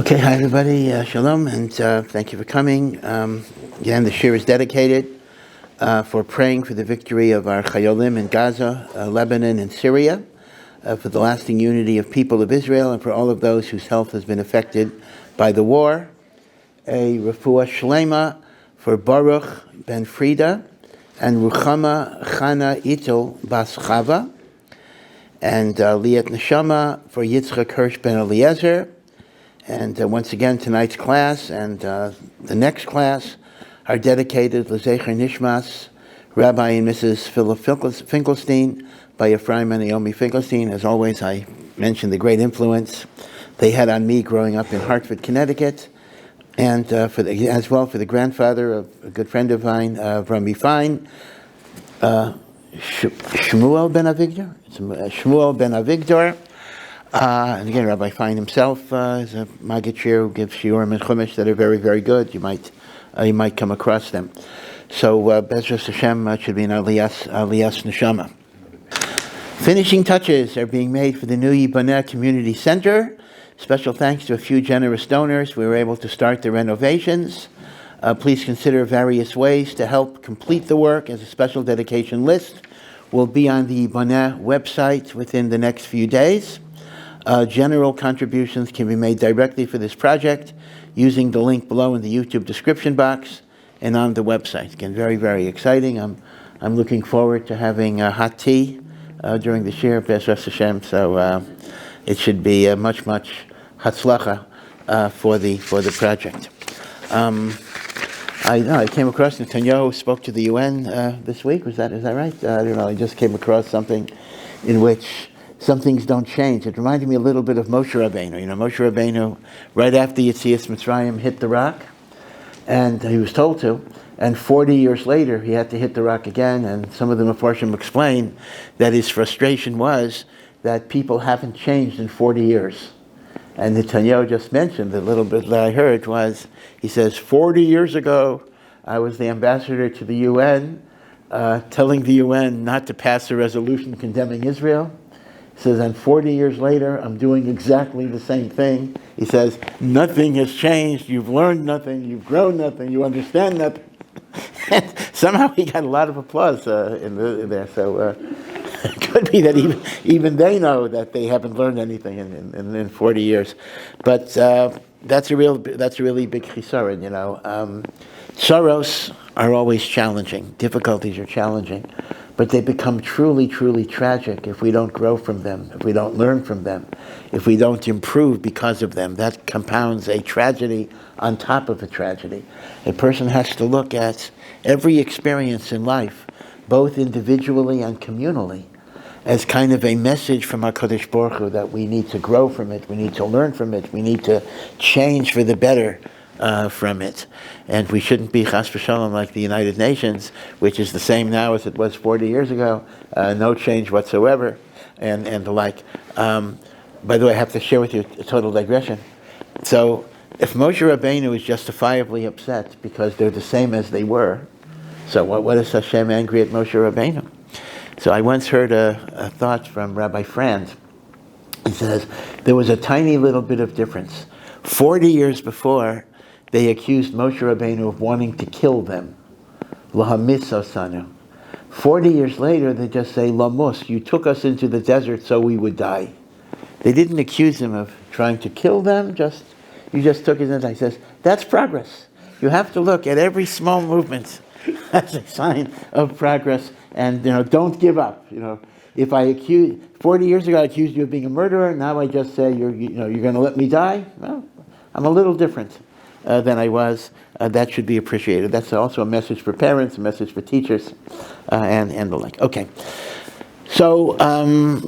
Okay, hi everybody, shalom, and thank you for coming. Again, the shir is dedicated for praying for the victory of our chayolim in Gaza, Lebanon, and Syria, for the lasting unity of people of Israel, and for all of those whose health has been affected by the war. A Refuah Shlema for Baruch ben Frida, and Ruchama Chana Itel bas Chava, and Aliyat Neshamot for Yitzchak Hirsh ben Eliezer. And once again, tonight's class and the next class are dedicated to Zecher Nishmas, Rabbi and Mrs. Finkelstein, by Ephraim and Naomi Finkelstein. As always, I mention the great influence they had on me growing up in Hartford, Connecticut, and as well for the grandfather of a good friend of mine, Rabbi Fine, Shmuel ben Avigador. Shmuel ben Avigador. And again, Rabbi Fine himself is a Magachir who gives shiurim and chumash that are very, very good. You might come across them. So Bezras Hashem should be an Aliyat Neshamot. Finishing touches are being made for the new YIBONEH Community Center. Special thanks to a few generous donors. We were able to start the renovations. Please consider various ways to help complete the work, as a special dedication list will be on the YIBONEH website within the next few days. General contributions can be made directly for this project using the link below in the YouTube description box and on the website. Again, very, very exciting. I'm looking forward to having hot tea during the shir, Bezras Hashem. So it should be much hatzlacha for the project. I came across Netanyahu spoke to the UN this week. Is that right? I don't know. I just came across something in which some things don't change. It reminded me a little bit of Moshe Rabbeinu. You know, Moshe Rabbeinu, right after Yetzias Mitzrayim, hit the rock, and he was told to, and 40 years later, he had to hit the rock again, and some of the Mefarshim explain that his frustration was that people haven't changed in 40 years. And Netanyahu just mentioned, the little bit that I heard was, he says, 40 years ago, I was the ambassador to the UN, telling the UN not to pass a resolution condemning Israel. He says, and 40 years later, I'm doing exactly the same thing. He says, nothing has changed. You've learned nothing. You've grown nothing. You understand nothing. And somehow he got a lot of applause in there. So it could be that even they know that they haven't learned anything in 40 years. But that's a really big chisaron, you know. Sorrows are always challenging. Difficulties are challenging. But they become truly, truly tragic if we don't grow from them, if we don't learn from them, if we don't improve because of them. That compounds a tragedy on top of a tragedy. A person has to look at every experience in life, both individually and communally, as kind of a message from HaKadosh Baruch Hu that we need to grow from it, we need to learn from it, we need to change for the better from it. And we shouldn't be chas v'shalom like the United Nations, which is the same now as it was 40 years ago, no change whatsoever, and the like. By the way, I have to share with you a total digression. So, if Moshe Rabbeinu is justifiably upset because they're the same as they were, so what is Hashem angry at Moshe Rabbeinu? So I once heard a thought from Rabbi Franz. He says, there was a tiny little bit of difference. 40 years before, they accused Moshe Rabbeinu of wanting to kill them. Lahamitz 40 years later, they just say, Lamus, you took us into the desert so we would die. They didn't accuse him of trying to kill them, you just took it in. He says, that's progress. You have to look at every small movement as a sign of progress, and don't give up. If 40 years ago I accused you of being a murderer, now I just say you're going to let me die. Well, I'm a little different than I was. That should be appreciated. That's also a message for parents, a message for teachers, and the like. Okay. So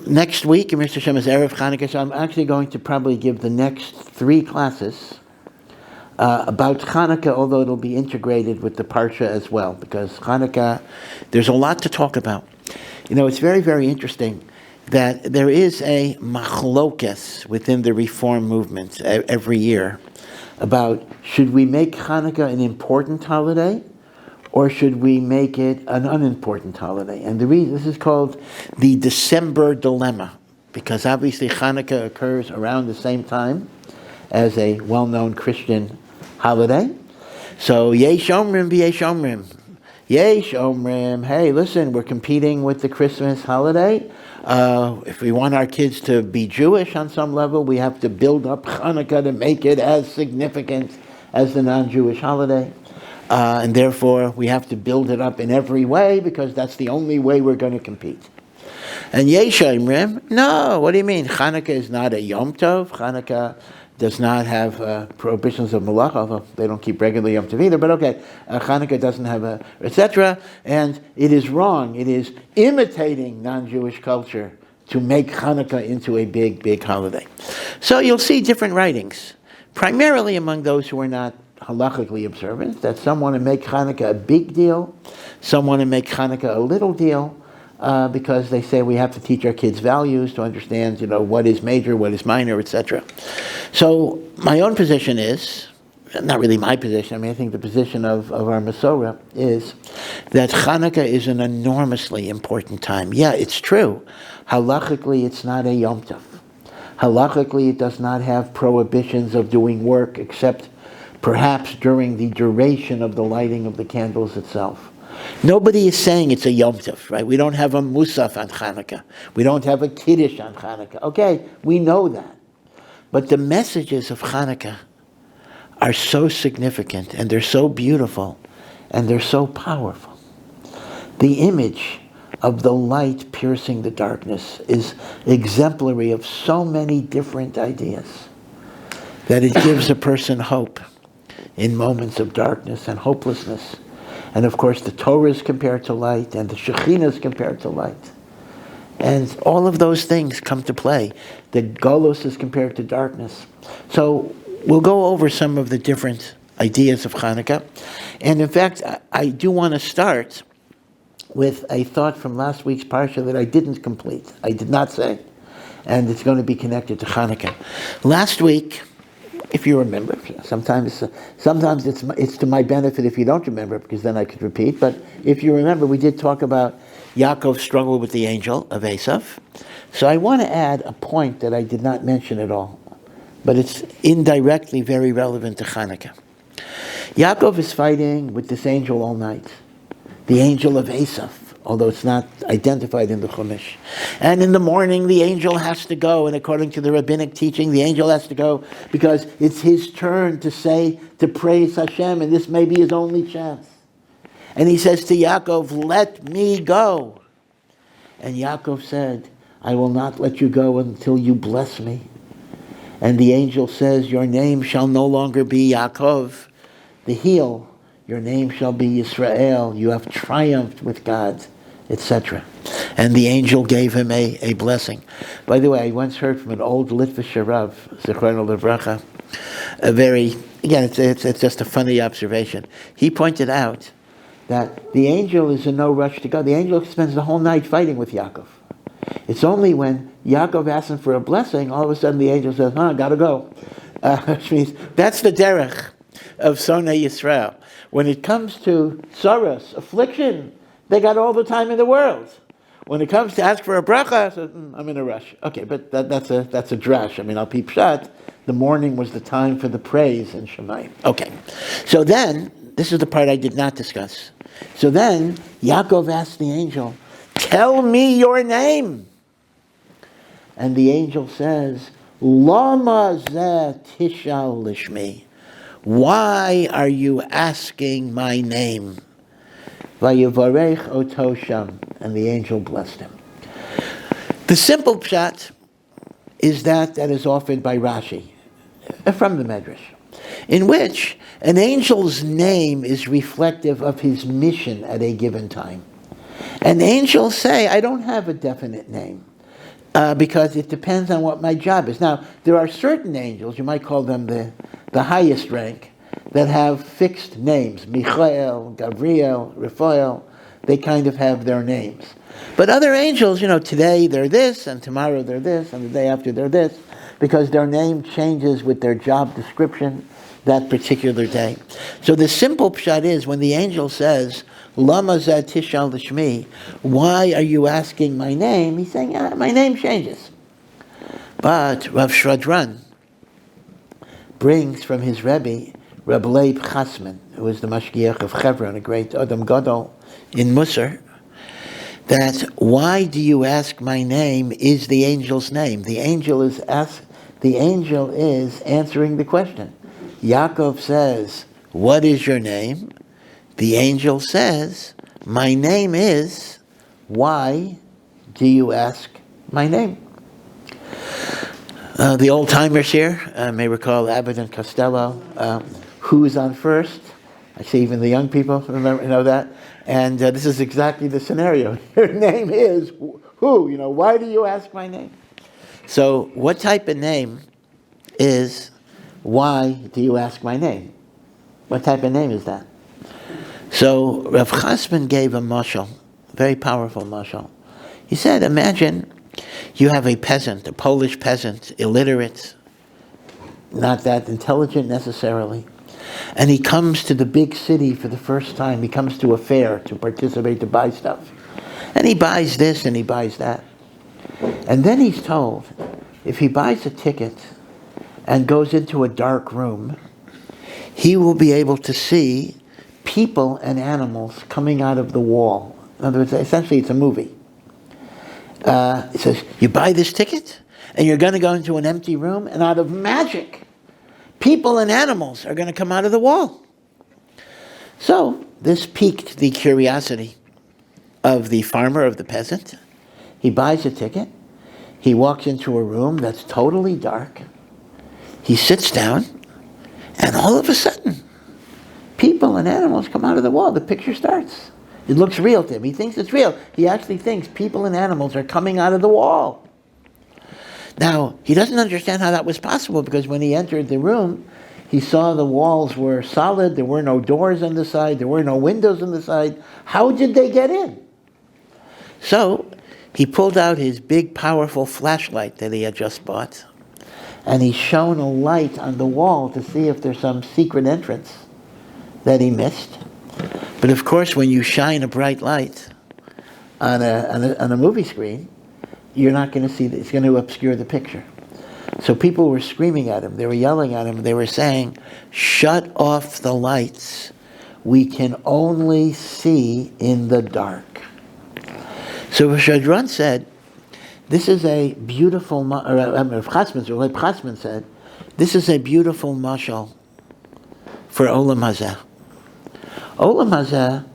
next week, Mr. Hashem is Erev Chanukah. So I'm actually going to probably give the next 3 classes about Hanukkah, although it'll be integrated with the Parsha as well, because Hanukkah, there's a lot to talk about. It's very, very interesting that there is a machlokes within the Reform movement every year about should we make Hanukkah an important holiday or should we make it an unimportant holiday? And the reason this is called the December dilemma, because obviously Hanukkah occurs around the same time as a well-known Christian holiday. So yesh omrim v'yesh omrim. Yesh omrim, hey, listen, we're competing with the Christmas holiday. If we want our kids to be Jewish on some level, we have to build up Hanukkah to make it as significant as the non-Jewish holiday. And therefore, we have to build it up in every way because that's the only way we're going to compete. And Yesh Omrim, no, what do you mean? Hanukkah is not a Yom Tov. Hanukkah does not have prohibitions of Malach, although they don't keep regular Yom Tov either, but okay, Hanukkah doesn't have etc. And it is wrong. It is imitating non-Jewish culture to make Hanukkah into a big, big holiday. So you'll see different writings, primarily among those who are not halachically observant, that some want to make Hanukkah a big deal, some want to make Hanukkah a little deal, because they say we have to teach our kids values to understand, what is major, what is minor, etc. So my own position is, not really my position, I think the position of our Masorah is that Hanukkah is an enormously important time. Yeah, it's true. Halachically, it's not a Yom Tov. Halachically, it does not have prohibitions of doing work except perhaps during the duration of the lighting of the candles itself. Nobody is saying it's a Yom Tov, right? We don't have a Musaf on Hanukkah. We don't have a Kiddush on Hanukkah. Okay, we know that. But the messages of Hanukkah are so significant, and they're so beautiful, and they're so powerful. The image of the light piercing the darkness is exemplary of so many different ideas that it gives a person hope in moments of darkness and hopelessness. And of course, the Torah is compared to light, and the Shekhinah is compared to light. And all of those things come to play. The Golos is compared to darkness. So we'll go over some of the different ideas of Hanukkah. And in fact, I do want to start with a thought from last week's Parsha that I didn't complete. I did not say. And it's going to be connected to Hanukkah. Last week, if you remember, sometimes it's to my benefit if you don't remember, because then I could repeat. But if you remember, we did talk about Yaakov's struggle with the angel of Esav. So I want to add a point that I did not mention at all, but it's indirectly very relevant to Hanukkah. Yaakov is fighting with this angel all night, the angel of Esav, although it's not identified in the Chumash. And in the morning, the angel has to go, and according to the rabbinic teaching, the angel has to go because it's his turn to praise Hashem, and this may be his only chance. And he says to Yaakov, let me go. And Yaakov said, I will not let you go until you bless me. And the angel says, your name shall no longer be Yaakov, the heel. Your name shall be Yisrael. You have triumphed with God, etc. And the angel gave him a blessing. By the way, I once heard from an old Litvish Rav, Zichrono Livracha, it's just a funny observation. He pointed out that the angel is in no rush to go. The angel spends the whole night fighting with Yaakov. It's only when Yaakov asks him for a blessing, all of a sudden the angel says, gotta go. Which means that's the derech of Sonei Yisrael. When it comes to sorrows, affliction, they got all the time in the world. When it comes to ask for a bracha, I'm in a rush. Okay, but that's a drash. I'll peep shot. The morning was the time for the praise in Shemayim. Okay, so then, this is the part I did not discuss. So then, Yaakov asked the angel, tell me your name. And the angel says, Lama zeh tishal lishmi. Why are you asking my name? Vayevarech oto sham. And the angel blessed him. The simple pshat is that is offered by Rashi, from the Medrash, in which an angel's name is reflective of his mission at a given time. And angels say, I don't have a definite name, because it depends on what my job is. Now, there are certain angels, you might call them the highest rank, that have fixed names, Michael, Gabriel, Raphael, they kind of have their names. But other angels, today they're this, and tomorrow they're this, and the day after they're this, because their name changes with their job description that particular day. So the simple pshat is, when the angel says, Lama zeh tishal l'shmi, why are you asking my name? He's saying, my name changes. But Rav Shradran brings from his Rebbe, Reb Leib Chasman, who was the Mashgiach of Hebron, a great Adam Gadol in Musar, that why do you ask my name is the angel's name. The angel is answering the question. Yaakov says, what is your name? The angel says, my name is, why do you ask my name? The old-timers here may recall Abbott and Costello. Who's on first? I see even the young people know that. And this is exactly the scenario. Your name is who? Why do you ask my name? So what type of name is, why do you ask my name? What type of name is that? So Rav Chasman gave a mashal, very powerful mashal. He said, imagine you have a peasant, a Polish peasant, illiterate, not that intelligent necessarily, and he comes to the big city for the first time. He comes to a fair to participate, to buy stuff. And he buys this and he buys that. And then he's told, if he buys a ticket and goes into a dark room, he will be able to see people and animals coming out of the wall. In other words, essentially it's a movie. It says, you buy this ticket, and you're going to go into an empty room, and out of magic, people and animals are going to come out of the wall. So this piqued the curiosity of the farmer, of the peasant. He buys a ticket. He walks into a room that's totally dark. He sits down, and all of a sudden, people and animals come out of the wall. The picture starts. It looks real to him. He thinks it's real. He actually thinks people and animals are coming out of the wall. Now, he doesn't understand how that was possible, because when he entered the room, he saw the walls were solid. There were no doors on the side. There were no windows on the side. How did they get in? So he pulled out his big, powerful flashlight that he had just bought, and he shone a light on the wall to see if there's some secret entrance that he missed. But of course, when you shine a bright light on a movie screen, you're not going to see that. It's going to obscure the picture. So people were screaming at him. They were yelling at him. They were saying, shut off the lights. We can only see in the dark. So Shadran said, this is a beautiful, Rav Chasman said, this is a beautiful mashal for Olam Hazeh. Olam Hazeh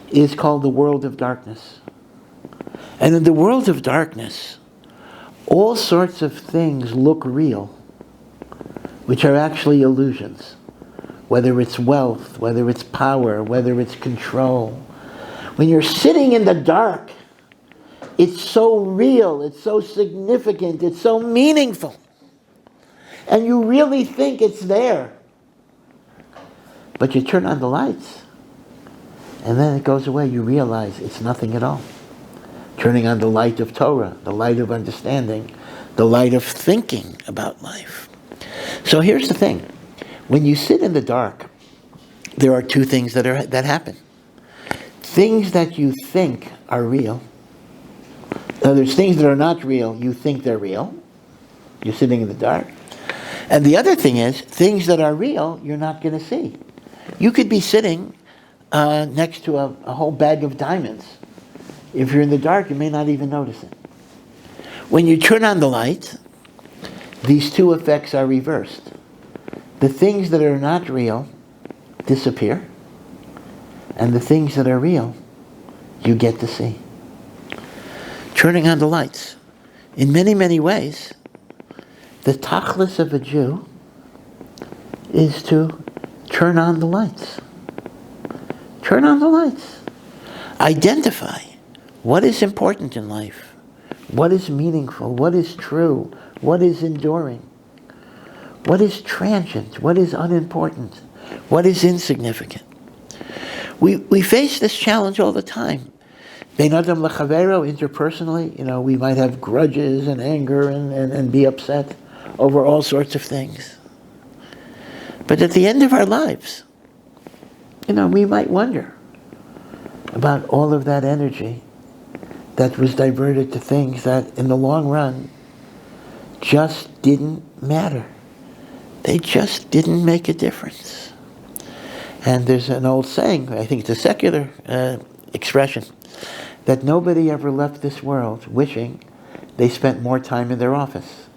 is called the world of darkness. And in the world of darkness, all sorts of things look real, which are actually illusions. Whether it's wealth, whether it's power, whether it's control. When you're sitting in the dark, it's so real, it's so significant, it's so meaningful. And you really think it's there. But you turn on the lights, and then it goes away. You realize it's nothing at all. Turning on the light of Torah, the light of understanding, the light of thinking about life. So here's the thing. When you sit in the dark, there are two things that happen. Things that you think are real. There's things that are not real, you think they're real. You're sitting in the dark. And the other thing is, things that are real, you're not going to see. You could be sitting next to a whole bag of diamonds. If you're in the dark, you may not even notice it. When you turn on the light, these two effects are reversed. The things that are not real disappear, and the things that are real, you get to see. Turning on the lights. In many, many ways, the tachlis of a Jew is to turn on the lights. Turn on the lights. Identify what is important in life, what is meaningful, what is true, what is enduring, what is transient, what is unimportant, what is insignificant. We face this challenge all the time. Bein adam lechavero, interpersonally, we might have grudges and anger and be upset over all sorts of things. But at the end of our lives, we might wonder about all of that energy that was diverted to things that in the long run just didn't matter. They just didn't make a difference. And there's an old saying, I think it's a secular expression, that nobody ever left this world wishing they spent more time in their office.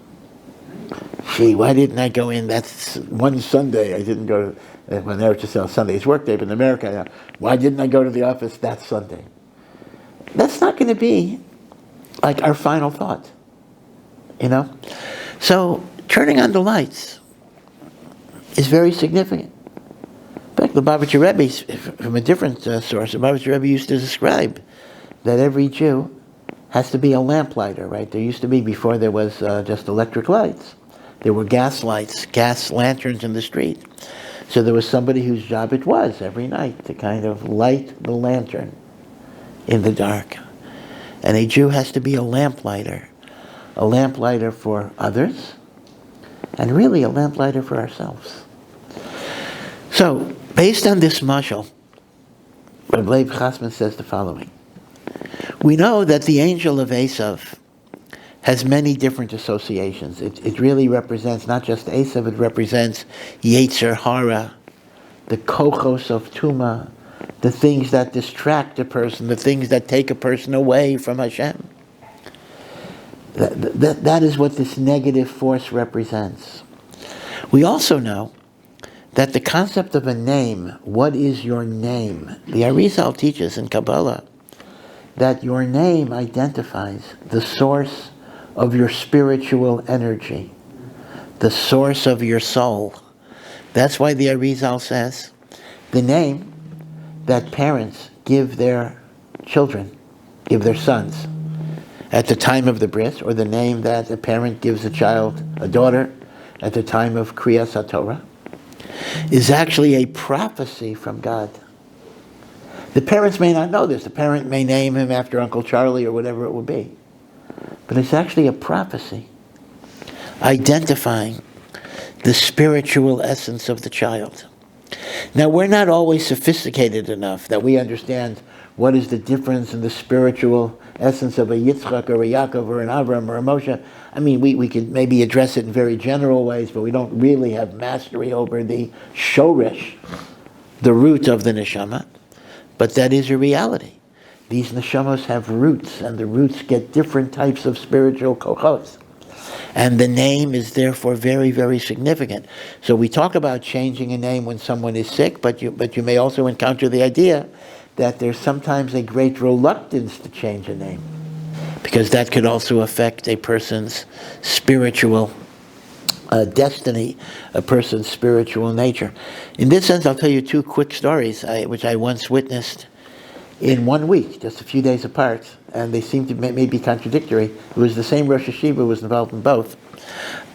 Gee, why didn't I go in? That's one Sunday I didn't go to, when they were just on Sunday, it's work day, but in America, why didn't I go to the office that Sunday? That's not going to be like our final thought, So turning on the lights is very significant. In fact, the Lubavitcher Rebbe, from a different source, the Lubavitcher Rebbe used to describe that every Jew has to be a lamplighter, right? There used to be, before there was just electric lights, there were gas lights, gas lanterns in the street. So there was somebody whose job it was every night to kind of light the lantern in the dark. And a Jew has to be a lamplighter for others, and really a lamplighter for ourselves. So, based on this mashal, Rabbi Leib Chasman says the following. We know that the angel of Esav has many different associations. It really represents not just Esav, it represents Yetzer Hara, the kochos of Tuma, the things that distract a person, the things that take a person away from Hashem. That is what this negative force represents. We also know that the concept of a name, what is your name? The Arizal teaches in Kabbalah that your name identifies the source of your spiritual energy, the source of your soul. That's why the Arizal says the name that parents give their children, give their sons, at the time of the bris, or the name that a parent gives a child, a daughter, at the time of Kriyas HaTorah, is actually a prophecy from God. The parents may not know this. The parent may name him after Uncle Charlie or whatever it will be. But it's actually a prophecy identifying the spiritual essence of the child. Now, we're not always sophisticated enough that we understand what is the difference in the spiritual essence of a Yitzchak or a Yaakov or an Avram or a Moshe. I mean, we could maybe address it in very general ways, but we don't really have mastery over the shoresh, the root of the neshama. But that is a reality. These neshamos have roots, and the roots get different types of spiritual kochos. And the name is therefore very, very significant. So we talk about changing a name when someone is sick, but you may also encounter the idea that there's sometimes a great reluctance to change a name, because that could also affect a person's spiritual destiny, a person's spiritual nature. In this sense, I'll tell you two quick stories which I once witnessed in 1 week, just a few days apart, and they seem to maybe contradictory. It was the same Rosh Hashiva who was involved in both.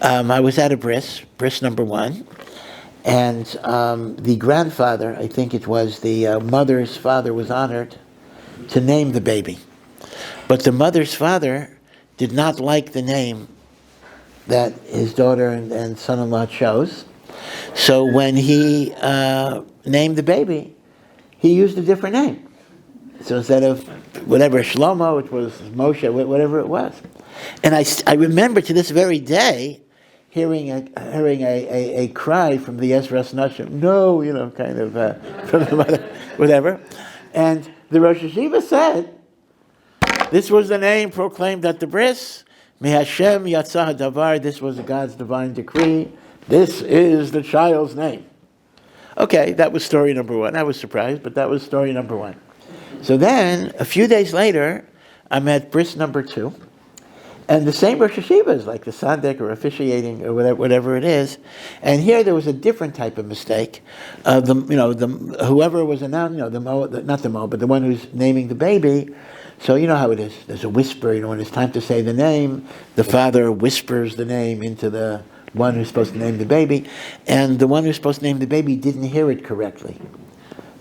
I was at a bris number 1, and the grandfather, I think it was the mother's father, was honored to name the baby. But the mother's father did not like the name that his daughter and son-in-law chose. So when he named the baby, he used a different name. So instead of whatever Shlomo, it was Moshe, whatever it was. And I remember to this very day hearing a cry from the Ezras Nashim, no, kind of from the mother, whatever. And the Rosh Hashiva said, this was the name proclaimed at the bris. Hashem Yatzah Davar, this was God's divine decree. This is the child's name. Okay, that was story number 1. I was surprised, but that was story number 1. So then, a few days later, I'm at bris number 2, and the same Rosh Hashiva is like the Sadek or officiating or whatever it is. And here there was a different type of mistake. Whoever was announced, not the Mo, but the one who's naming the baby. So you know how it is. There's a whisper. When it's time to say the name, the father whispers the name into the one who's supposed to name the baby, and the one who's supposed to name the baby didn't hear it correctly.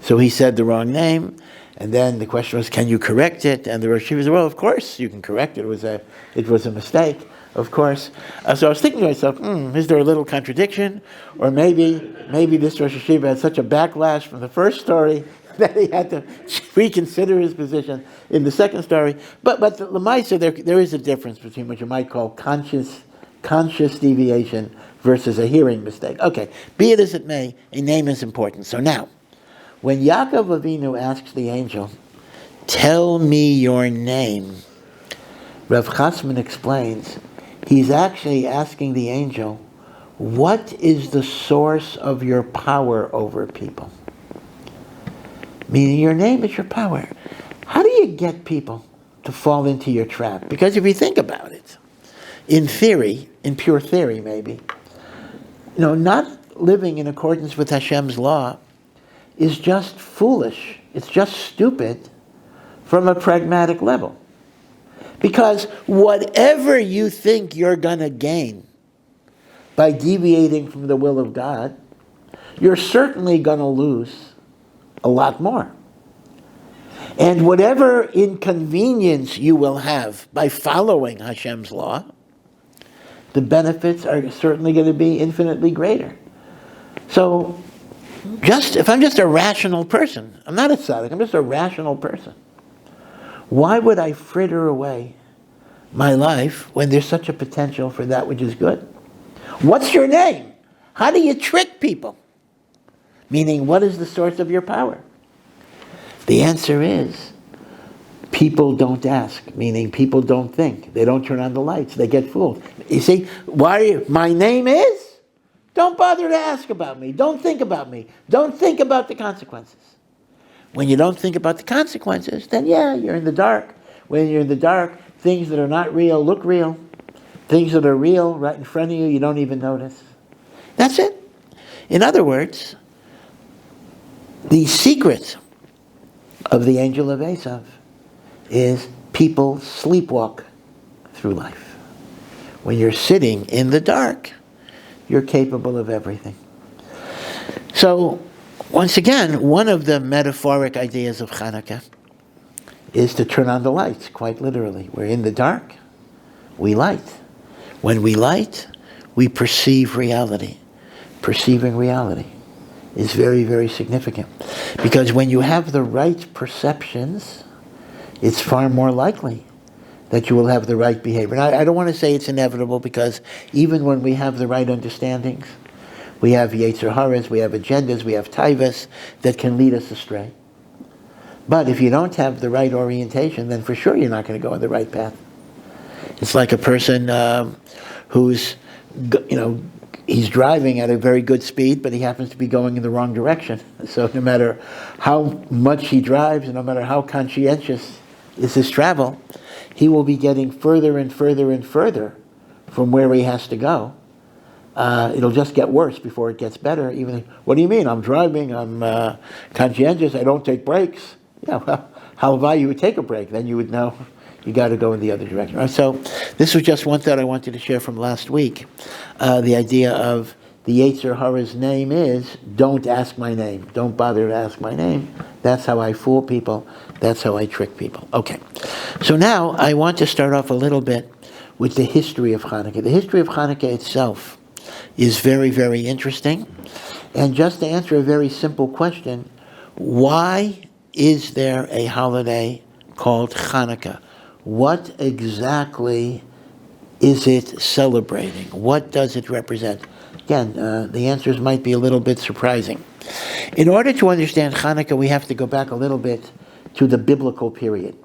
So he said the wrong name, and then the question was, can you correct it? And the Rosh Yeshiva said, well, of course you can correct it. It was a mistake, of course. So I was thinking to myself, is there a little contradiction? Or maybe this Rosh Yeshiva had such a backlash from the first story that he had to reconsider his position in the second story. But the Lamaisa, there is a difference between what you might call conscious deviation versus a hearing mistake. Okay, be it as it may, a name is important. So now, when Yaakov Avinu asks the angel, tell me your name, Rav Chasman explains, he's actually asking the angel, what is the source of your power over people? Meaning your name is your power. How do you get people to fall into your trap? Because if you think about it, in theory, in pure theory maybe, not living in accordance with Hashem's law is just foolish. It's just stupid from a pragmatic level. Because whatever you think you're going to gain by deviating from the will of God, you're certainly going to lose a lot more. And whatever inconvenience you will have by following Hashem's law, the benefits are certainly going to be infinitely greater. So, if I'm just a rational person, I'm not a tzaddik, I'm just a rational person, why would I fritter away my life when there's such a potential for that which is good? What's your name? How do you trick people? Meaning, what is the source of your power? The answer is, people don't ask, meaning people don't think. They don't turn on the lights. They get fooled. You see, my name is? Don't bother to ask about me. Don't think about me. Don't think about the consequences. When you don't think about the consequences, then you're in the dark. When you're in the dark, things that are not real look real. Things that are real right in front of you, you don't even notice. That's it. In other words, the secret of the angel of Esav is people sleepwalk through life. When you're sitting in the dark, you're capable of everything. So, once again, one of the metaphoric ideas of Hanukkah is to turn on the lights, quite literally. We're in the dark, we light. When we light, we perceive reality. Perceiving reality is very, very significant. Because when you have the right perceptions, it's far more likely that you will have the right behavior. Now, I don't want to say it's inevitable, because even when we have the right understandings, we have Yetzer Haras, we have agendas, we have taivas that can lead us astray. But if you don't have the right orientation, then for sure you're not going to go on the right path. It's like a person who's, he's driving at a very good speed, but he happens to be going in the wrong direction. So no matter how much he drives, and no matter how conscientious is his travel, he will be getting further and further and further from where he has to go. It'll just get worse before it gets better. What do you mean? I'm driving, I'm conscientious, I don't take breaks. Yeah, well, how about you would take a break? Then you would know you got to go in the other direction. Right? So this was just one thought I wanted to share from last week. The idea of the Yetzer Hara's name is, don't ask my name. Don't bother to ask my name. That's how I fool people. That's how I trick people. Okay. So now I want to start off a little bit with the history of Hanukkah. The history of Hanukkah itself is very, very interesting. And just to answer a very simple question, why is there a holiday called Hanukkah? What exactly is it celebrating? What does it represent? Again, the answers might be a little bit surprising. In order to understand Hanukkah, we have to go back a little bit to the biblical period.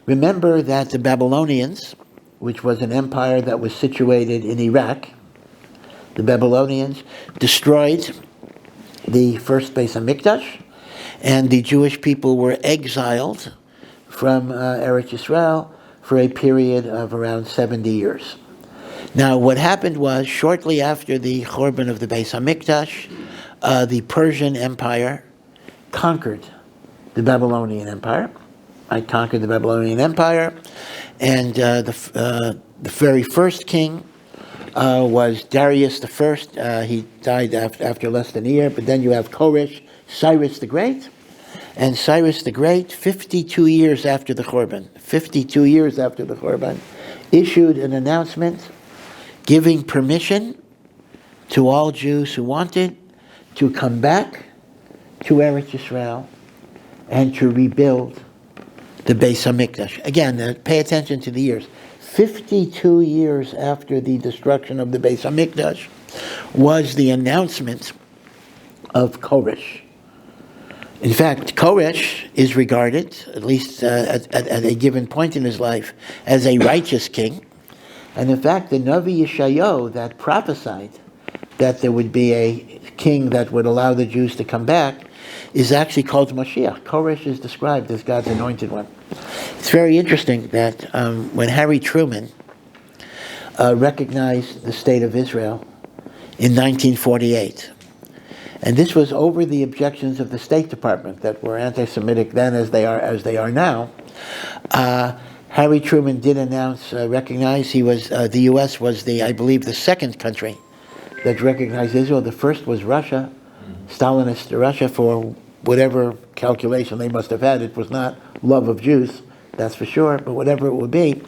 Remember that the Babylonians, which was an empire that was situated in Iraq, the Babylonians destroyed the first Beis HaMikdash, and the Jewish people were exiled from Eretz Yisrael for a period of around 70 years. Now, what happened was, shortly after the Churban of the Beis HaMikdash, the Persian Empire conquered the Babylonian Empire. Conquered the Babylonian Empire, and the very first king was Darius I. He died after less than a year, but then you have Koresh, Cyrus the Great, And Cyrus the Great, 52 years after the Churban, issued an announcement giving permission to all Jews who wanted to come back to Eretz Yisrael and to rebuild the Beis HaMikdash. Again, pay attention to the years. 52 years after the destruction of the Beis HaMikdash was the announcement of Koresh. In fact, Koresh is regarded, at least at a given point in his life, as a righteous king. And in fact, the Navi Yeshayahu that prophesied that there would be a king that would allow the Jews to come back is actually called Mashiach. Koresh is described as God's anointed one. It's very interesting that when Harry Truman recognized the state of Israel in 1948, and this was over the objections of the State Department that were anti-Semitic then as they are now, Harry Truman did recognize the U.S. was I believe, the second country that recognized Israel. The first was Russia, Stalinist Russia, for whatever calculation they must have had. It was not love of Jews, that's for sure, but whatever it would be.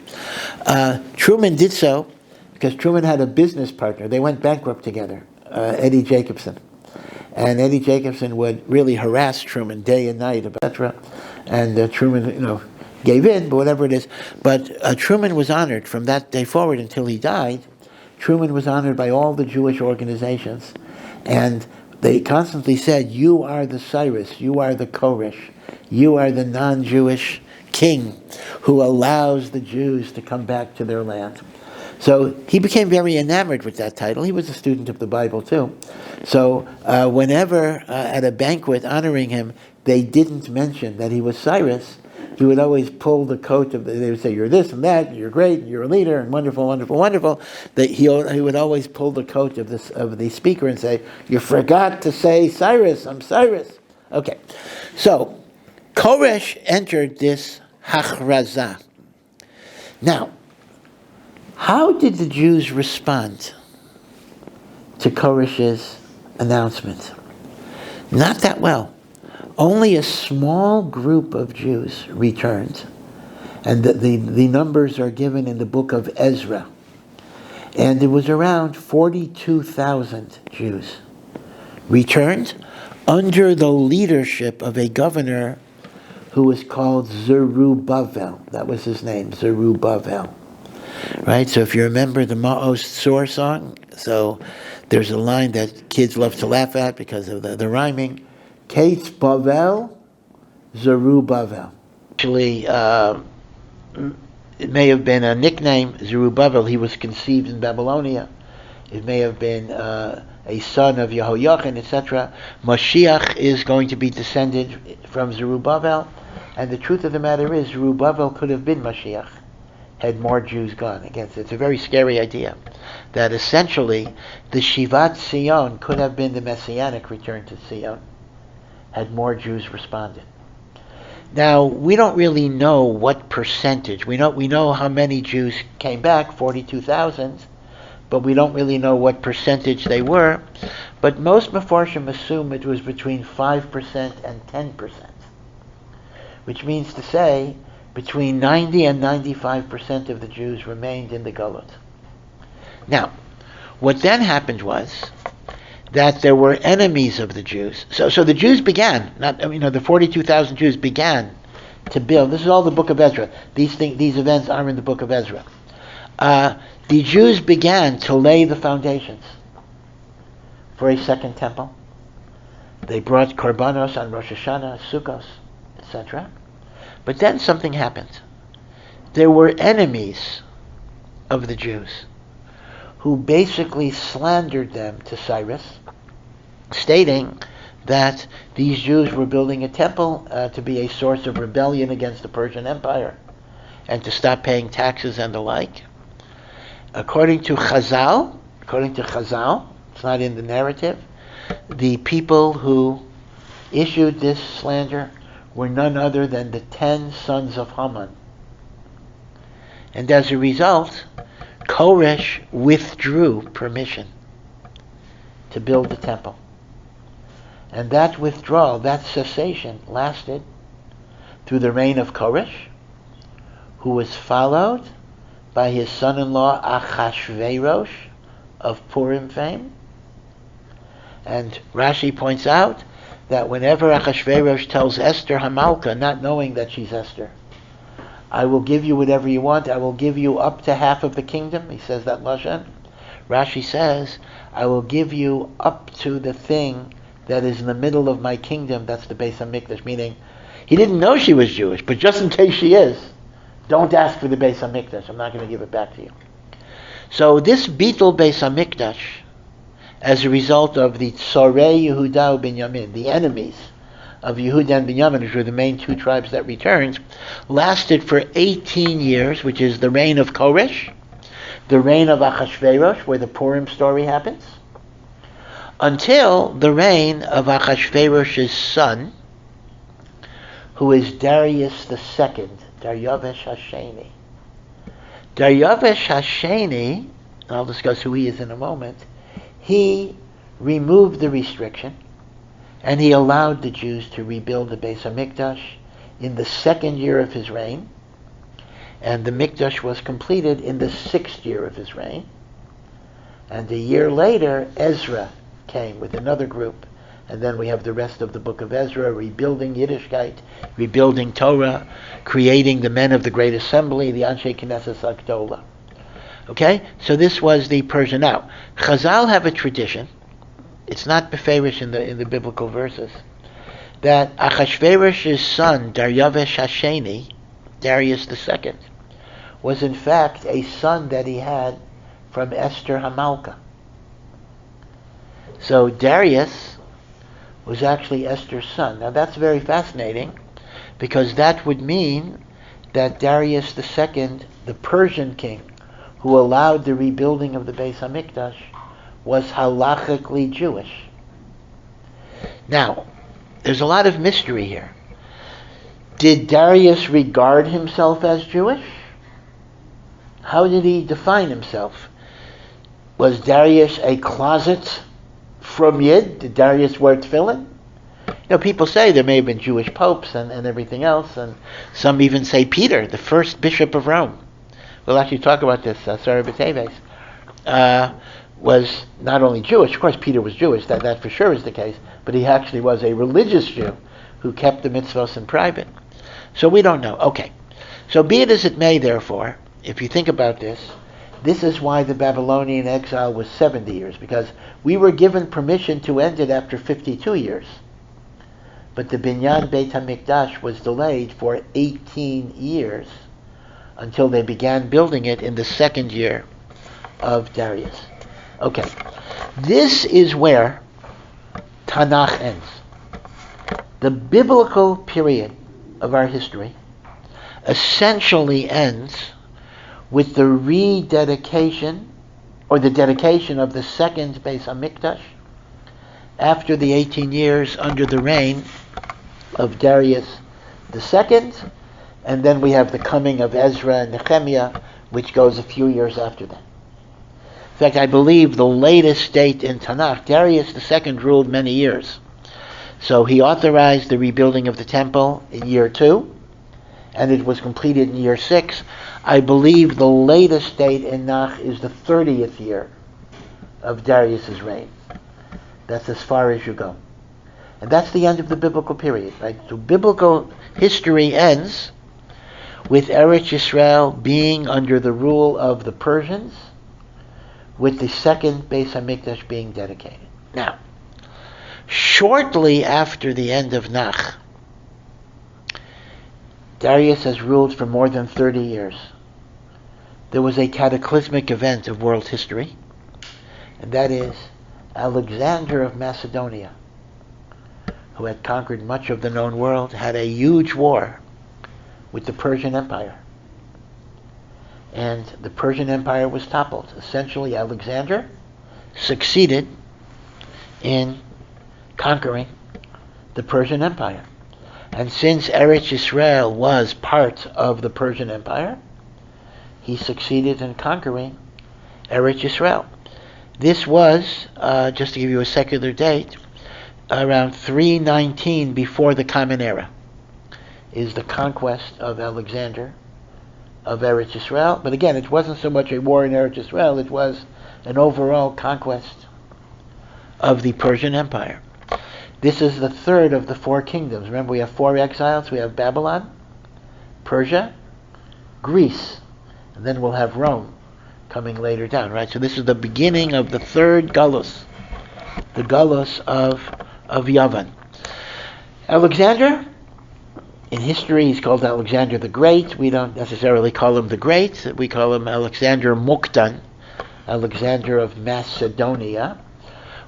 Truman did so because Truman had a business partner. They went bankrupt together, Eddie Jacobson. And Eddie Jacobson would really harass Truman day and night, etc. And Truman, gave in, but whatever it is. But Truman was honored from that day forward until he died. Truman was honored by all the Jewish organizations. And they constantly said, you are the Cyrus, you are the Koresh, you are the non-Jewish king who allows the Jews to come back to their land. So he became very enamored with that title. He was a student of the Bible too. So whenever at a banquet honoring him, they didn't mention that he was Cyrus, he would always pull the coat they would say, you're this and that, you're great, you're a leader, and wonderful, wonderful, wonderful. He would always pull the coat of the speaker and say, you forgot to say Cyrus, I'm Cyrus. Okay, so Koresh entered this hachrazah. Now, how did the Jews respond to Koresh's announcement? Not that well. Only a small group of Jews returned, and the numbers are given in the book of Ezra. And it was around 42,000 Jews returned under the leadership of a governor who was called Zerubbabel. That was his name, Zerubbabel. Right? So if you remember the Ma'os Tzor song, so there's a line that kids love to laugh at because of the rhyming. Kate Bavel, Zerubbabel. Actually, it may have been a nickname, Zerubbabel. He was conceived in Babylonia. It may have been a son of Yehoiachin, etc. Mashiach is going to be descended from Zerubbabel. And the truth of the matter is, Zerubbabel could have been Mashiach had more Jews gone. Again, it's a very scary idea that essentially the Shivat Zion could have been the Messianic return to Zion had more Jews responded. Now, we don't really know what percentage. We know how many Jews came back, 42,000, but we don't really know what percentage they were. But most Mefarshim assume it was between 5% and 10%, which means to say between 90 and 95% of the Jews remained in the Gulut. Now, what then happened was that there were enemies of the Jews. So the Jews began, the 42,000 Jews began to build. This is all the book of Ezra. These events are in the book of Ezra. The Jews began to lay the foundations for a second temple. They brought korbanos on Rosh Hashanah, Sukkos, etc. But then something happened. There were enemies of the Jews who basically slandered them to Cyrus, stating that these Jews were building a temple to be a source of rebellion against the Persian Empire and to stop paying taxes and the like. According to Chazal, it's not in the narrative, the people who issued this slander were none other than the 10 sons of Haman. And as a result, Koresh withdrew permission to build the temple. And that withdrawal, that cessation, lasted through the reign of Koresh, who was followed by his son-in-law Achashverosh of Purim fame. And Rashi points out that whenever Achashverosh tells Esther Hamalka, not knowing that she's Esther, I will give you whatever you want, I will give you up to half of the kingdom, he says that Lashon. Rashi says, I will give you up to the thing that is in the middle of my kingdom, that's the Beis HaMikdash, meaning he didn't know she was Jewish, but just in case she is, don't ask for the Beis HaMikdash, I'm not going to give it back to you. So this Bitul Beis HaMikdash, as a result of the Tzorei Yehuda Binyamin, the enemies of Yehuda and Binyamin, which were the main two tribes that returned, lasted for 18 years, which is the reign of Koresh, the reign of Achashverosh, where the Purim story happens, until the reign of Achashverosh's son, who is Darius II, Daryavesh Hasheni. Daryavesh Hasheni, I'll discuss who he is in a moment, he removed the restriction and he allowed the Jews to rebuild the Beis HaMikdash in the second year of his reign, and the Mikdash was completed in the 6th year of his reign. And a year later, Ezra came with another group, and then we have the rest of the book of Ezra, rebuilding Yiddishkeit, rebuilding Torah, creating the men of the Great Assembly, the Anshe Knesset Agdola. Okay, so this was the Persian. Now, Chazal have a tradition, it's not beferish in the biblical verses, that Achashverosh's son, Daryavesh Hasheni, Darius II, was in fact a son that he had from Esther Hamalka. So Darius was actually Esther's son. Now that's very fascinating, because that would mean that Darius II, the Persian king, who allowed the rebuilding of the Beis HaMikdash, was halachically Jewish. Now, there's a lot of mystery here. Did Darius regard himself as Jewish? How did he define himself? Was Darius a closet from Yid? Did Darius wear tefillin? You know, people say there may have been Jewish popes and everything else, and some even say Peter, the first bishop of Rome. We'll actually talk about this, Sarah Bateves, was not only Jewish, of course Peter was Jewish, that for sure is the case, but he actually was a religious Jew who kept the mitzvos in private. So we don't know. Okay. So be it as it may, therefore, if you think about this, this is why the Babylonian exile was 70 years, because we were given permission to end it after 52 years. But the Binyan Beit HaMikdash was delayed for 18 years until they began building it in the second year of Darius. Okay. This is where Tanakh ends. The biblical period of our history essentially ends with the rededication, or the dedication of the second Beis HaMikdash after the 18 years under the reign of Darius II, and then we have the coming of Ezra and Nehemiah, which goes a few years after that. In fact, I believe the latest date in Tanakh, Darius II ruled many years. So he authorized the rebuilding of the temple in year 2, and it was completed in year 6. I believe the latest date in Nach is the 30th year of Darius's reign. That's as far as you go. And that's the end of the biblical period, right? So biblical history ends with Eretz Yisrael being under the rule of the Persians, with the second Beis HaMikdash being dedicated. Now, shortly after the end of Nach, Darius has ruled for more than 30 years. There was a cataclysmic event of world history, and that is Alexander of Macedonia, who had conquered much of the known world, had a huge war with the Persian Empire. And the Persian Empire was toppled. Essentially, Alexander succeeded in conquering the Persian Empire. And since Eretz Yisrael was part of the Persian Empire, he succeeded in conquering Eretz Yisrael. This was, just to give you a secular date, around 319 before the Common Era, is the conquest of Alexander of Eretz Yisrael. But again, it wasn't so much a war in Eretz Yisrael, it was an overall conquest of the Persian Empire. This is the third of the four kingdoms. Remember, we have four exiles. We have Babylon, Persia, Greece, and then we'll have Rome coming later down, right? So this is the beginning of the third Galus, the Galus of Yavan. Alexander, in history, he's called Alexander the Great. We don't necessarily call him the Great. We call him Alexander Muktan, Alexander of Macedonia.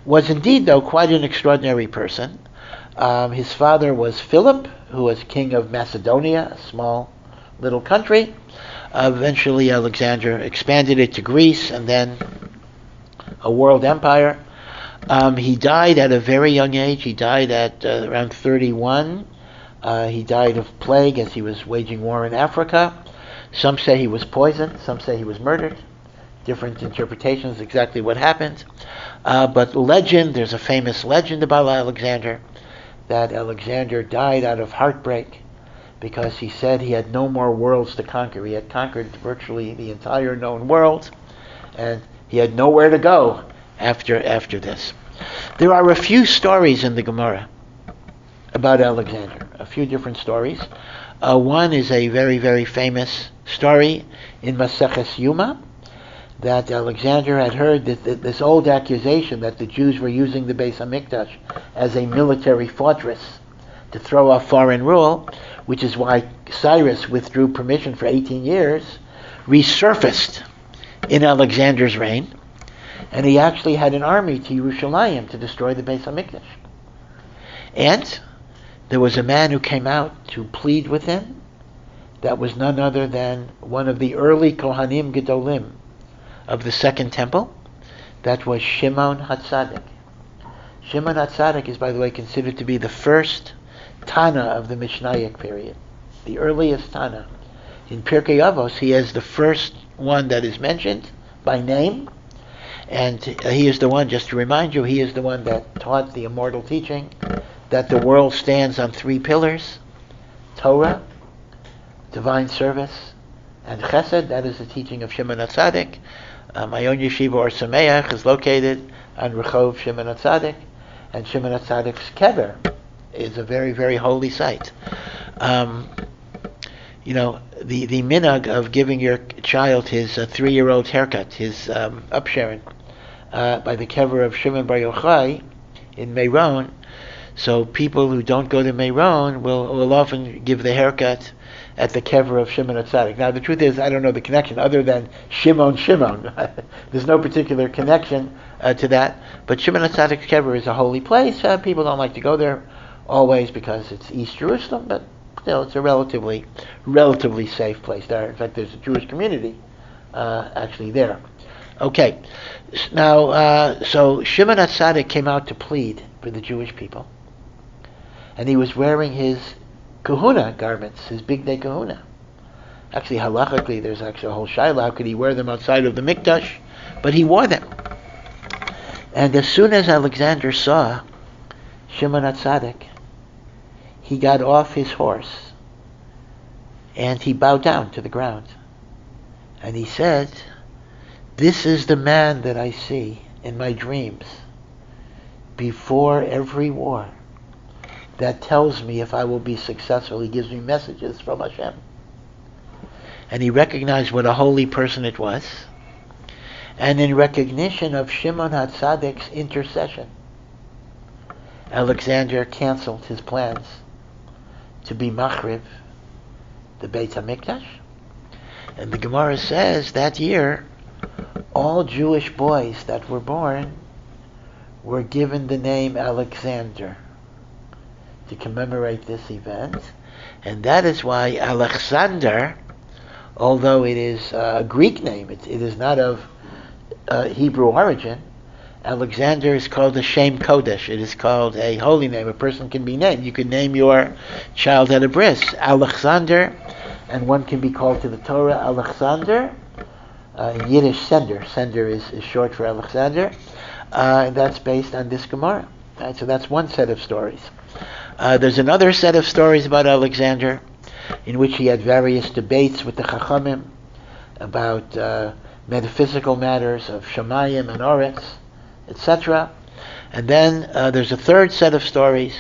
Was indeed, though, quite an extraordinary person. His father was Philip, who was king of Macedonia, a small little country. Eventually, Alexander expanded it to Greece and then a world empire. He died at a very young age. He died at around 31. He died of plague as he was waging war in Africa. Some say he was poisoned. Some say he was murdered. Different interpretations exactly what happened. But there's a famous legend about Alexander, that Alexander died out of heartbreak because he said he had no more worlds to conquer. He had conquered virtually the entire known world, and he had nowhere to go after this. There are a few stories in the Gemara about Alexander, a few different stories. One is a very, very famous story in Maseches Yuma, that Alexander had heard this old accusation that the Jews were using the Beis HaMikdash as a military fortress to throw off foreign rule, which is why Cyrus withdrew permission for 18 years, resurfaced in Alexander's reign, and he actually had an army to Yerushalayim to destroy the Beis HaMikdash. And there was a man who came out to plead with him that was none other than one of the early Kohanim Gedolim of the Second Temple. That was Shimon HaTzadik. Shimon HaTzadik is, by the way, considered to be the first Tana of the Mishnaic period, the earliest Tana. In Pirkei Avos, he is the first one that is mentioned by name, and he is the one, just to remind you, he is the one that taught the immortal teaching that the world stands on three pillars: Torah, divine service, and Chesed. That is the teaching of Shimon HaTzadik. My own yeshiva, or Sameach, is located on Rehov Shimon HaTzadik, and Shimon HaTzadik's kever is a very, very holy site. The minhag of giving your child his 3-year-old haircut, his upsharon, by the kever of Shimon Bar Yochai in Meron. So people who don't go to Meron will often give the haircut at the kever of Shimon HaTzadik. Now, the truth is, I don't know the connection other than Shimon. There's no particular connection to that. But Shimon HaTzadik's kever is a holy place. People don't like to go there always because it's East Jerusalem, but still, it's a relatively safe place. In fact, there's a Jewish community actually there. Okay, now, so Shimon HaTzadik came out to plead for the Jewish people, and he was wearing his kahuna garments, his big day kahuna. Actually, halachically, there's actually a whole shaila, how could he wear them outside of the mikdash? But he wore them. And as soon as Alexander saw Shimon HaTzadik, he got off his horse and he bowed down to the ground. And he said, "This is the man that I see in my dreams before every war, that tells me if I will be successful. He gives me messages from Hashem." And he recognized what a holy person it was. And in recognition of Shimon HaTzadik's intercession, Alexander canceled his plans to be machriv the Beit HaMikdash. And the Gemara says that year, all Jewish boys that were born were given the name Alexander to commemorate this event. And that is why Alexander, although it is a Greek name, it is not of Hebrew origin, Alexander is called a Shem Kodesh. It is called a holy name. A person can be named. You can name your child at a bris Alexander, and one can be called to the Torah Alexander. In Yiddish, Sender. Sender is short for Alexander. And that's based on this Gemara. Right? So that's one set of stories. There's another set of stories about Alexander in which he had various debates with the Chachamim about metaphysical matters of Shemayim and Oretz, etc. And then there's a third set of stories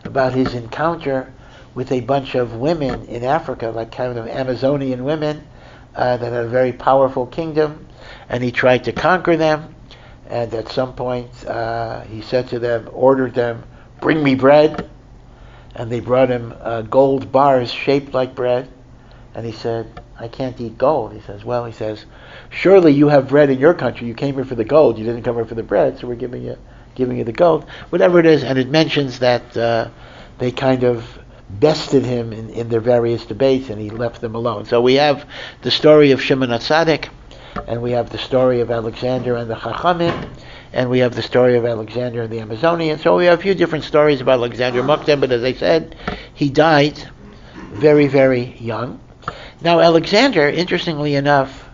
about his encounter with a bunch of women in Africa, like kind of Amazonian women that had a very powerful kingdom, and he tried to conquer them. And at some point, he said to them, ordered them, "Bring me bread." And they brought him gold bars shaped like bread. And he said, "I can't eat gold." He says, "Surely you have bread in your country. You came here for the gold. You didn't come here for the bread, so we're giving you the gold." Whatever it is, and it mentions that they kind of bested him in their various debates, and he left them alone. So we have the story of Shimon HaTzadik, and we have the story of Alexander and the Chachamim, and we have the story of Alexander and the Amazonians. So we have a few different stories about Alexander Mokdem, but as I said, he died very, very young. Now, Alexander, interestingly enough,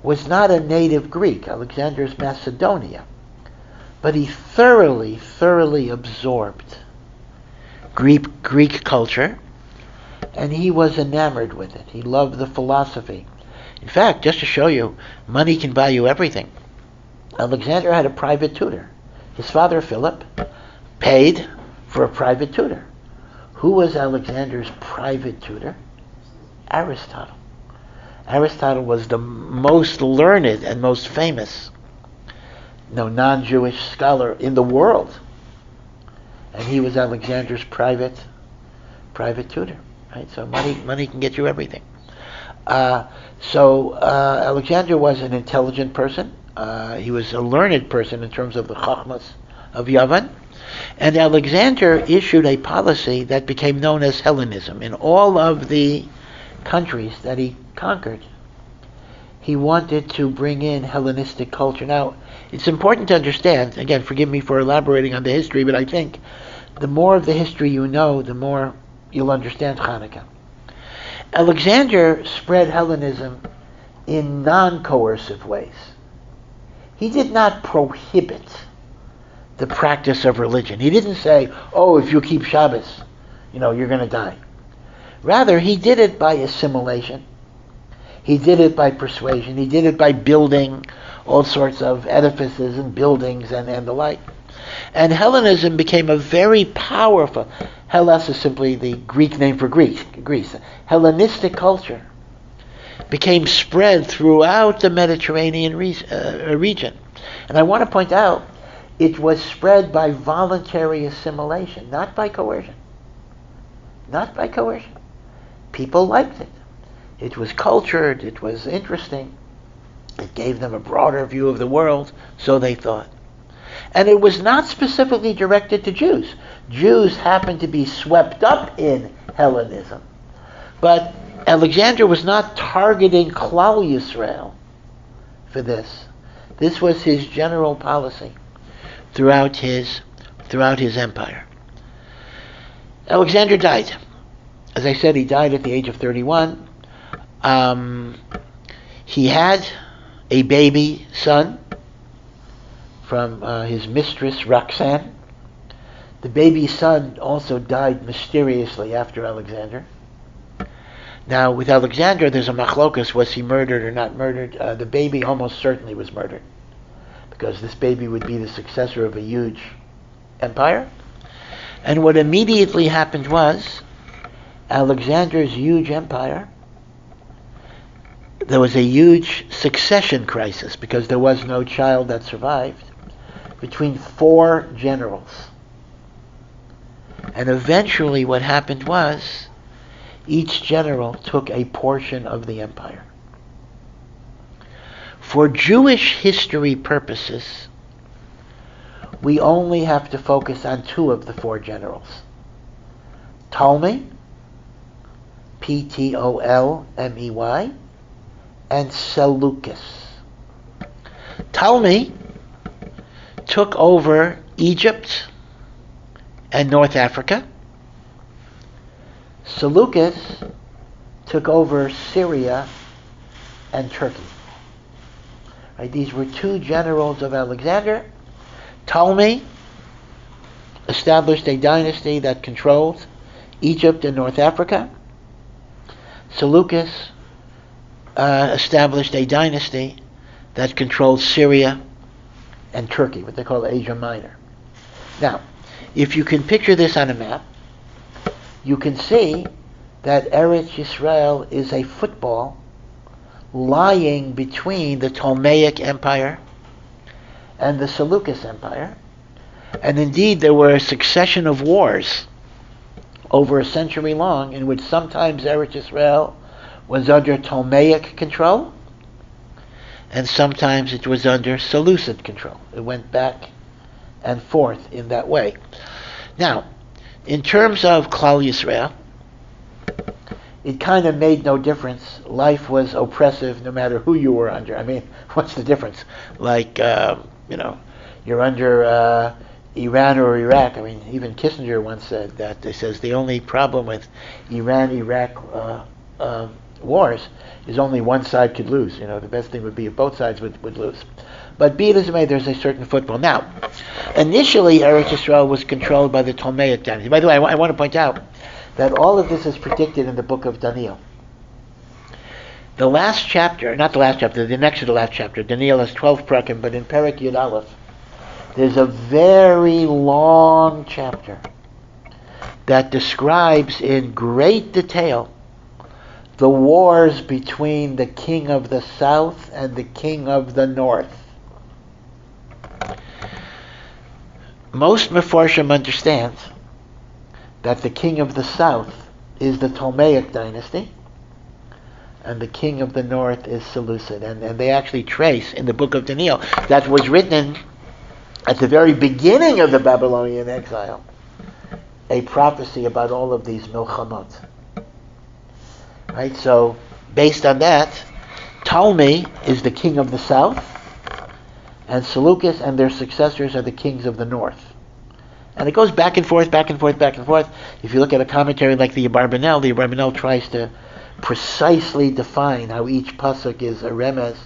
was not a native Greek. Alexander's Macedonia. But he thoroughly, thoroughly absorbed Greek culture, and he was enamored with it. He loved the philosophy. In fact, just to show you, money can buy you everything. Alexander had a private tutor. His father, Philip, paid for a private tutor. Who was Alexander's private tutor? Aristotle. Aristotle was the most learned and most famous non-Jewish scholar in the world. And he was Alexander's private tutor. Right? So money can get you everything. Alexander was an intelligent person. He was a learned person in terms of the Chachmas of Yavon. And Alexander issued a policy that became known as Hellenism. In all of the countries that he conquered, he wanted to bring in Hellenistic culture. Now, it's important to understand, again, forgive me for elaborating on the history, but I think the more of the history you know, the more you'll understand Hanukkah. Alexander spread Hellenism in non-coercive ways. He did not prohibit the practice of religion. He didn't say, "Oh, if you keep Shabbos, you're going to die." Rather, he did it by assimilation. He did it by persuasion. He did it by building all sorts of edifices and buildings and the like. And Hellenism became a very powerful, Hellas is simply the Greek name for Greece. Hellenistic culture became spread throughout the Mediterranean region. And I want to point out, it was spread by voluntary assimilation, not by coercion. Not by coercion. People liked it. It was cultured, it was interesting. It gave them a broader view of the world, so they thought. And it was not specifically directed to Jews. Jews happened to be swept up in Hellenism. But Alexander was not targeting Klal Yisrael for this. This was his general policy throughout his empire. Alexander died. As I said, he died at the age of 31. He had a baby son from his mistress, Roxanne. The baby son also died mysteriously after Alexander. Now, with Alexander, there's a machlokas, was he murdered or not murdered? The baby almost certainly was murdered, because this baby would be the successor of a huge empire. And what immediately happened was, Alexander's huge empire, there was a huge succession crisis, because there was no child that survived, between 4 generals. And eventually what happened was, each general took a portion of the empire. For Jewish history purposes, we only have to focus on 2 of the 4 generals. Ptolemy, Ptolemy, and Seleucus. Ptolemy took over Egypt and North Africa. Seleucus took over Syria and Turkey. Right, these were 2 generals of Alexander. Ptolemy established a dynasty that controlled Egypt and North Africa. Seleucus established a dynasty that controlled Syria and Turkey, what they call Asia Minor. Now, if you can picture this on a map, you can see that Eretz Yisrael is a football lying between the Ptolemaic Empire and the Seleucus Empire. And indeed, there were a succession of wars over a century long in which sometimes Eretz Yisrael was under Ptolemaic control and sometimes it was under Seleucid control. It went back and forth in that way. Now, in terms of Klal Yisrael, it kind of made no difference. Life was oppressive no matter who you were under. I mean, what's the difference? Like, you're under Iran or Iraq. I mean, even Kissinger once said that. He says the only problem with Iran-Iraq wars is only one side could lose. The best thing would be if both sides would lose. But be it as it may, there's a certain football. Now, initially, Eretz Yisrael was controlled by the Ptolemaic dynasty. By the way, I want to point out that all of this is predicted in the book of Daniel. The last chapter, not the last chapter, the next to the last chapter, Daniel has 12 prakim, but in Perek Yud Aleph, there's a very long chapter that describes in great detail the wars between the king of the south and the king of the north. Most Mefarshim understand that the king of the south is the Ptolemaic dynasty and the king of the north is Seleucid. And they actually trace in the book of Daniel that was written at the very beginning of the Babylonian exile a prophecy about all of these milchamot. Right? So, based on that, Ptolemy is the king of the south, and Seleucus and their successors are the kings of the north. And it goes back and forth, back and forth, back and forth. If you look at a commentary like the Yibarbanel tries to precisely define how each pasuk is a remez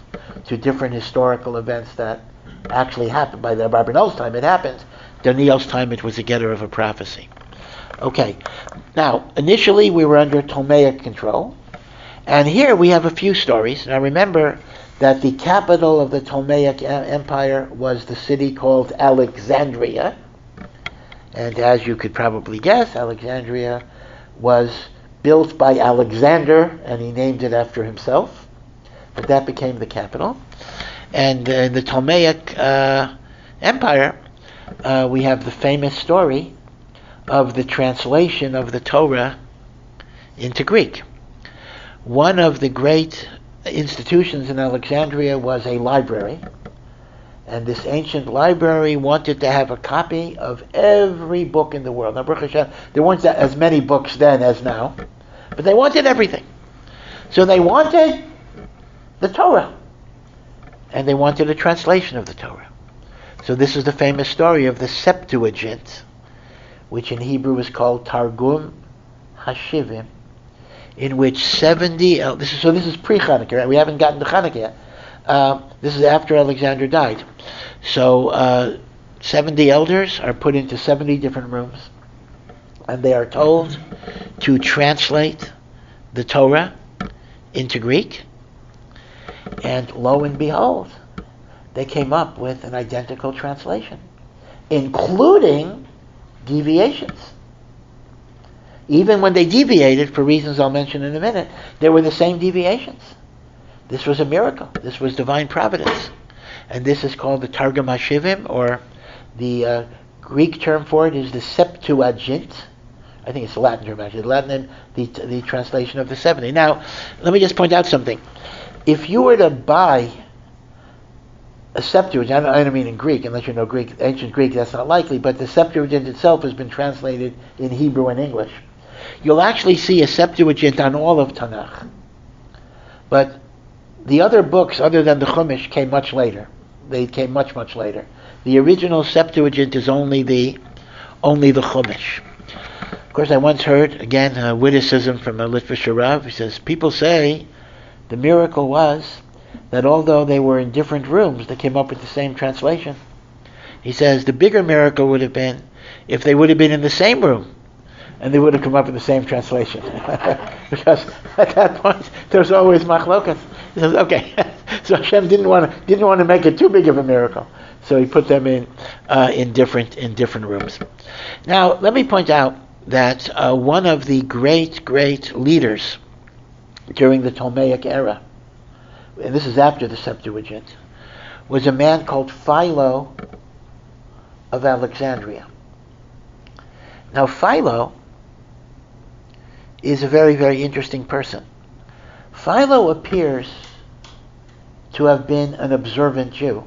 to different historical events that actually happened. By the Yibarbanel's time it happened. Daniel's time it was a getter of a prophecy. Okay, now initially we were under Ptolemaic control, and here we have a few stories. Now remember that the capital of the Ptolemaic Empire was the city called Alexandria, and as you could probably guess, Alexandria was built by Alexander, and he named it after himself, but that became the capital. And in the Ptolemaic Empire, we have the famous story of the translation of the Torah into Greek. One of the great institutions in Alexandria was a library, and this ancient library wanted to have a copy of every book in the world. Now, Baruch Hashem, there weren't as many books then as now, but they wanted everything. So they wanted the Torah, and they wanted a translation of the Torah. So this is the famous story of the Septuagint, which in Hebrew is called Targum Hashivim, in which 70... this is pre-Hanukkah, right? We haven't gotten to Hanukkah yet. This is after Alexander died. So 70 elders are put into 70 different rooms, and they are told to translate the Torah into Greek. And lo and behold, they came up with an identical translation, including deviations. Even when they deviated, for reasons I'll mention in a minute, they were the same deviations. This was a miracle. This was divine providence. And this is called the Targum HaShivim, or the Greek term for it is the Septuagint. I think it's the Latin term, actually. The Latin name, the translation of the 70. Now, let me just point out something. If you were to buy a Septuagint, I don't mean in Greek, unless you know Greek, ancient Greek, that's not likely, but the Septuagint itself has been translated in Hebrew and English. You'll actually see a Septuagint on all of Tanakh. But the other books, other than the Chumash, came much later. They came much, much later. The original Septuagint is only the Chumash. Of course, I once heard, again, a witticism from a Litvish Rav. He says, people say the miracle was that although they were in different rooms, they came up with the same translation. He says the bigger miracle would have been if they would have been in the same room and they would have come up with the same translation. Because at that point, there's always machlokas. He says, okay, so Hashem didn't want to make it too big of a miracle. So he put them in different rooms. Now, let me point out that one of the great leaders during the Ptolemaic era, and this is after the Septuagint, was a man called Philo of Alexandria. Now, Philo is a very interesting person. Philo appears to have been an observant Jew,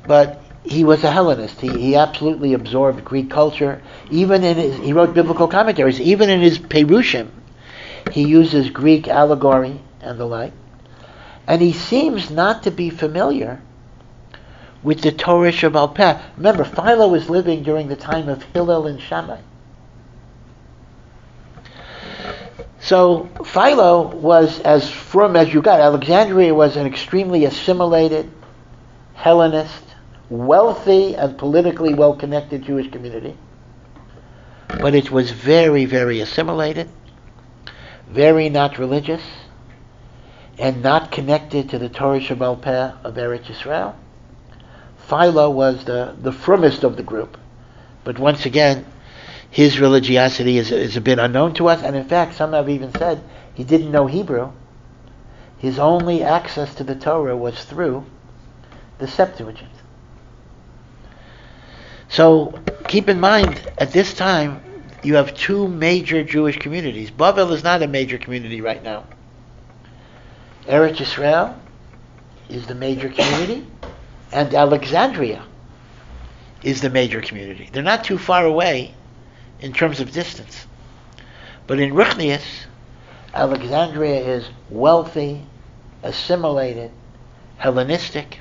but he was a Hellenist. He absolutely absorbed Greek culture. He wrote biblical commentaries. Even in his Perushim, he uses Greek allegory and the like. And he seems not to be familiar with the Torah Shebaal Peh. Remember, Philo was living during the time of Hillel and Shammai. So Philo was as frum as you got. Alexandria was an extremely assimilated, Hellenist, wealthy and politically well-connected Jewish community. But it was very assimilated, very not religious, and not connected to the Torah Shebaal Peh of Eretz Yisrael. Philo was the frummest of the group. But once again, his religiosity is a bit unknown to us, and in fact, some have even said he didn't know Hebrew. His only access to the Torah was through the Septuagint. So keep in mind, at this time, you have two major Jewish communities. Bavel is not a major community right now. Eretz Yisrael is the major community, and Alexandria is the major community. They're not too far away in terms of distance. But in Ruchnius, Alexandria is wealthy, assimilated, Hellenistic.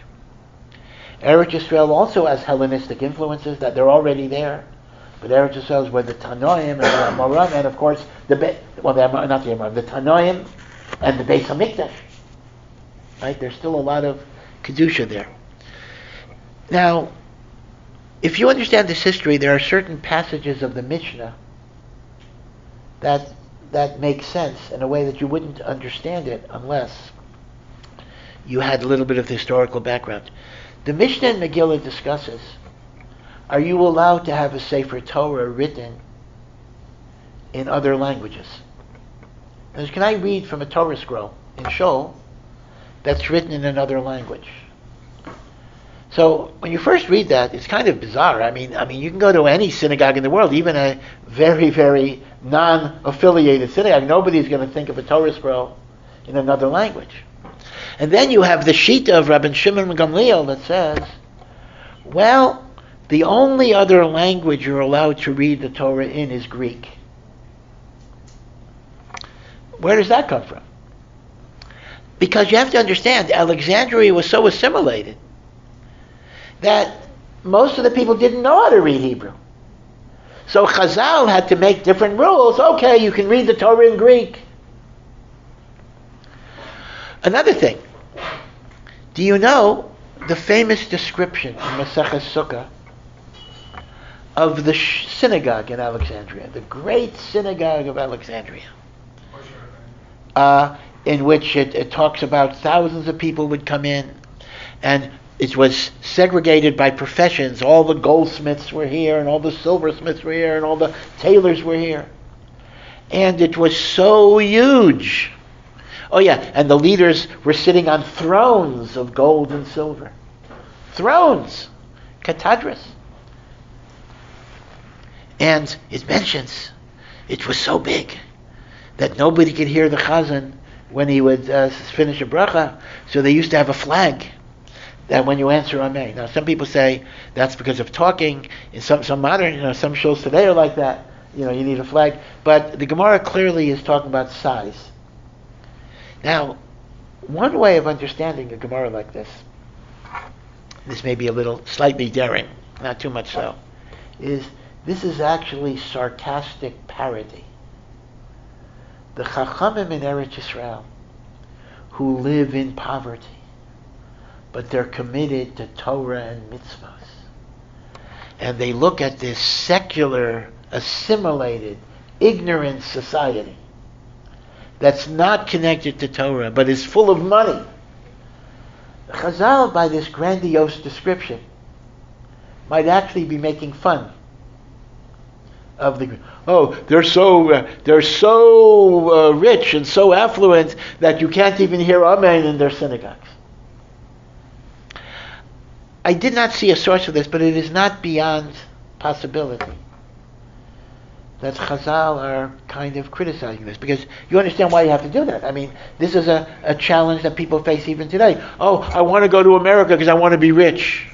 Eretz Yisrael also has Hellenistic influences that they're already there. But Eretz Yisrael is where the Tanoim and the Amorim, and of course the Tanoim and the Beis Hamikdash. Right? There's still a lot of Kedusha there. Now, if you understand this history, there are certain passages of the Mishnah that make sense in a way that you wouldn't understand it unless you had a little bit of the historical background. The Mishnah in Megillah discusses, are you allowed to have a Sefer Torah written in other languages? Now, can I read from a Torah scroll in Shul that's written in another language? So when you first read that, it's kind of bizarre. I mean, you can go to any synagogue in the world, even a very non-affiliated synagogue. Nobody's going to think of a Torah scroll in another language. And then you have the Shita of Rabbi Shimon ben Gamliel that says, well, the only other language you're allowed to read the Torah in is Greek. Where does that come from? Because you have to understand, Alexandria was so assimilated that most of the people didn't know how to read Hebrew. So Chazal had to make different rules. Okay, you can read the Torah in Greek. Another thing, do you know the famous description in Maseches Sukkah of the synagogue in Alexandria, the great synagogue of Alexandria, in which it talks about thousands of people would come in, and it was segregated by professions. All the goldsmiths were here, and all the silversmiths were here, and all the tailors were here. And it was so huge. Oh yeah, and the leaders were sitting on thrones of gold and silver. Thrones! Katadras. And it mentions it was so big that nobody could hear the chazan when he would finish a bracha, so they used to have a flag that when you answer Amen. Now some people say that's because of talking. In some modern, some shuls today are like that. You need a flag. But the Gemara clearly is talking about size. Now, one way of understanding a Gemara like this may be a little slightly daring, not too much so, is this is actually sarcastic parody. The Chachamim in Eretz Yisrael, who live in poverty, but they're committed to Torah and mitzvahs. and they look at this secular, assimilated, ignorant society that's not connected to Torah, but is full of money. Chazal, by this grandiose description, might actually be making fun of the, they're so rich and so affluent that you can't even hear Amen in their synagogues. I did not see a source of this, but it is not beyond possibility that Chazal are kind of criticizing this, because you understand why you have to do that. I mean, this is a challenge that people face even today. I want to go to America because I want to be rich.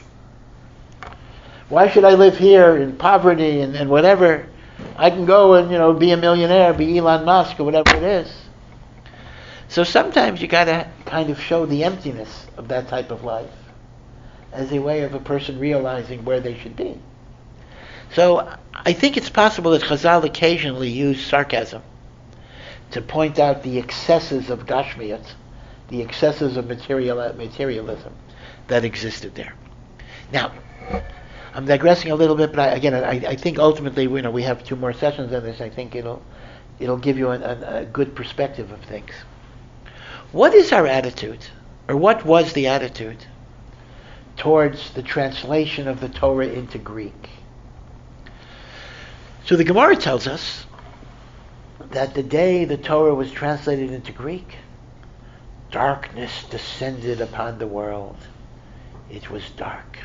Why should I live here in poverty and whatever? I can go and be a millionaire, be Elon Musk or whatever it is. So sometimes you got to kind of show the emptiness of that type of life as a way of a person realizing where they should be. So I think it's possible that Chazal occasionally used sarcasm to point out the excesses of Gashmiyat, the excesses of materialism that existed there. Now, I'm digressing a little bit, but I think ultimately we have 2 more sessions on this. I think it'll give you a good perspective of things. What is our attitude, or what was the attitude towards the translation of the Torah into Greek? So the Gemara tells us that the day the Torah was translated into Greek, darkness descended upon the world. It was dark.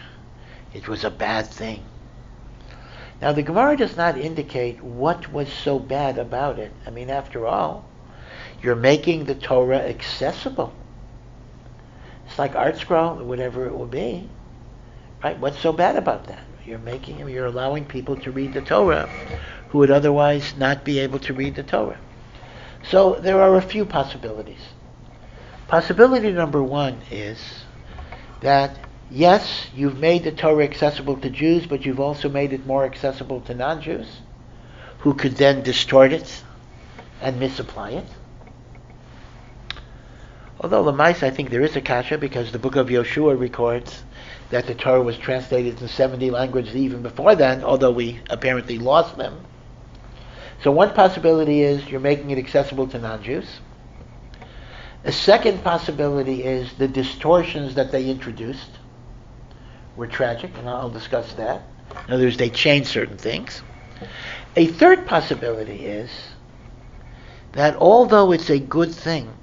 It was a bad thing. Now the Gemara does not indicate what was so bad about it. I mean, after all, you're making the Torah accessible. It's like Art Scroll, or whatever it will be. Right? What's so bad about that? You're allowing people to read the Torah who would otherwise not be able to read the Torah. So there are a few possibilities. Possibility number 1 is that, yes, you've made the Torah accessible to Jews, but you've also made it more accessible to non-Jews, who could then distort it and misapply it. Although Lamais, I think there is a kasha, because the book of Yoshua records that the Torah was translated in 70 languages even before then, although we apparently lost them. So one possibility is you're making it accessible to non-Jews. A second possibility is the distortions that they introduced were tragic, and I'll discuss that. In other words, they changed certain things. A third possibility is that although it's a good thing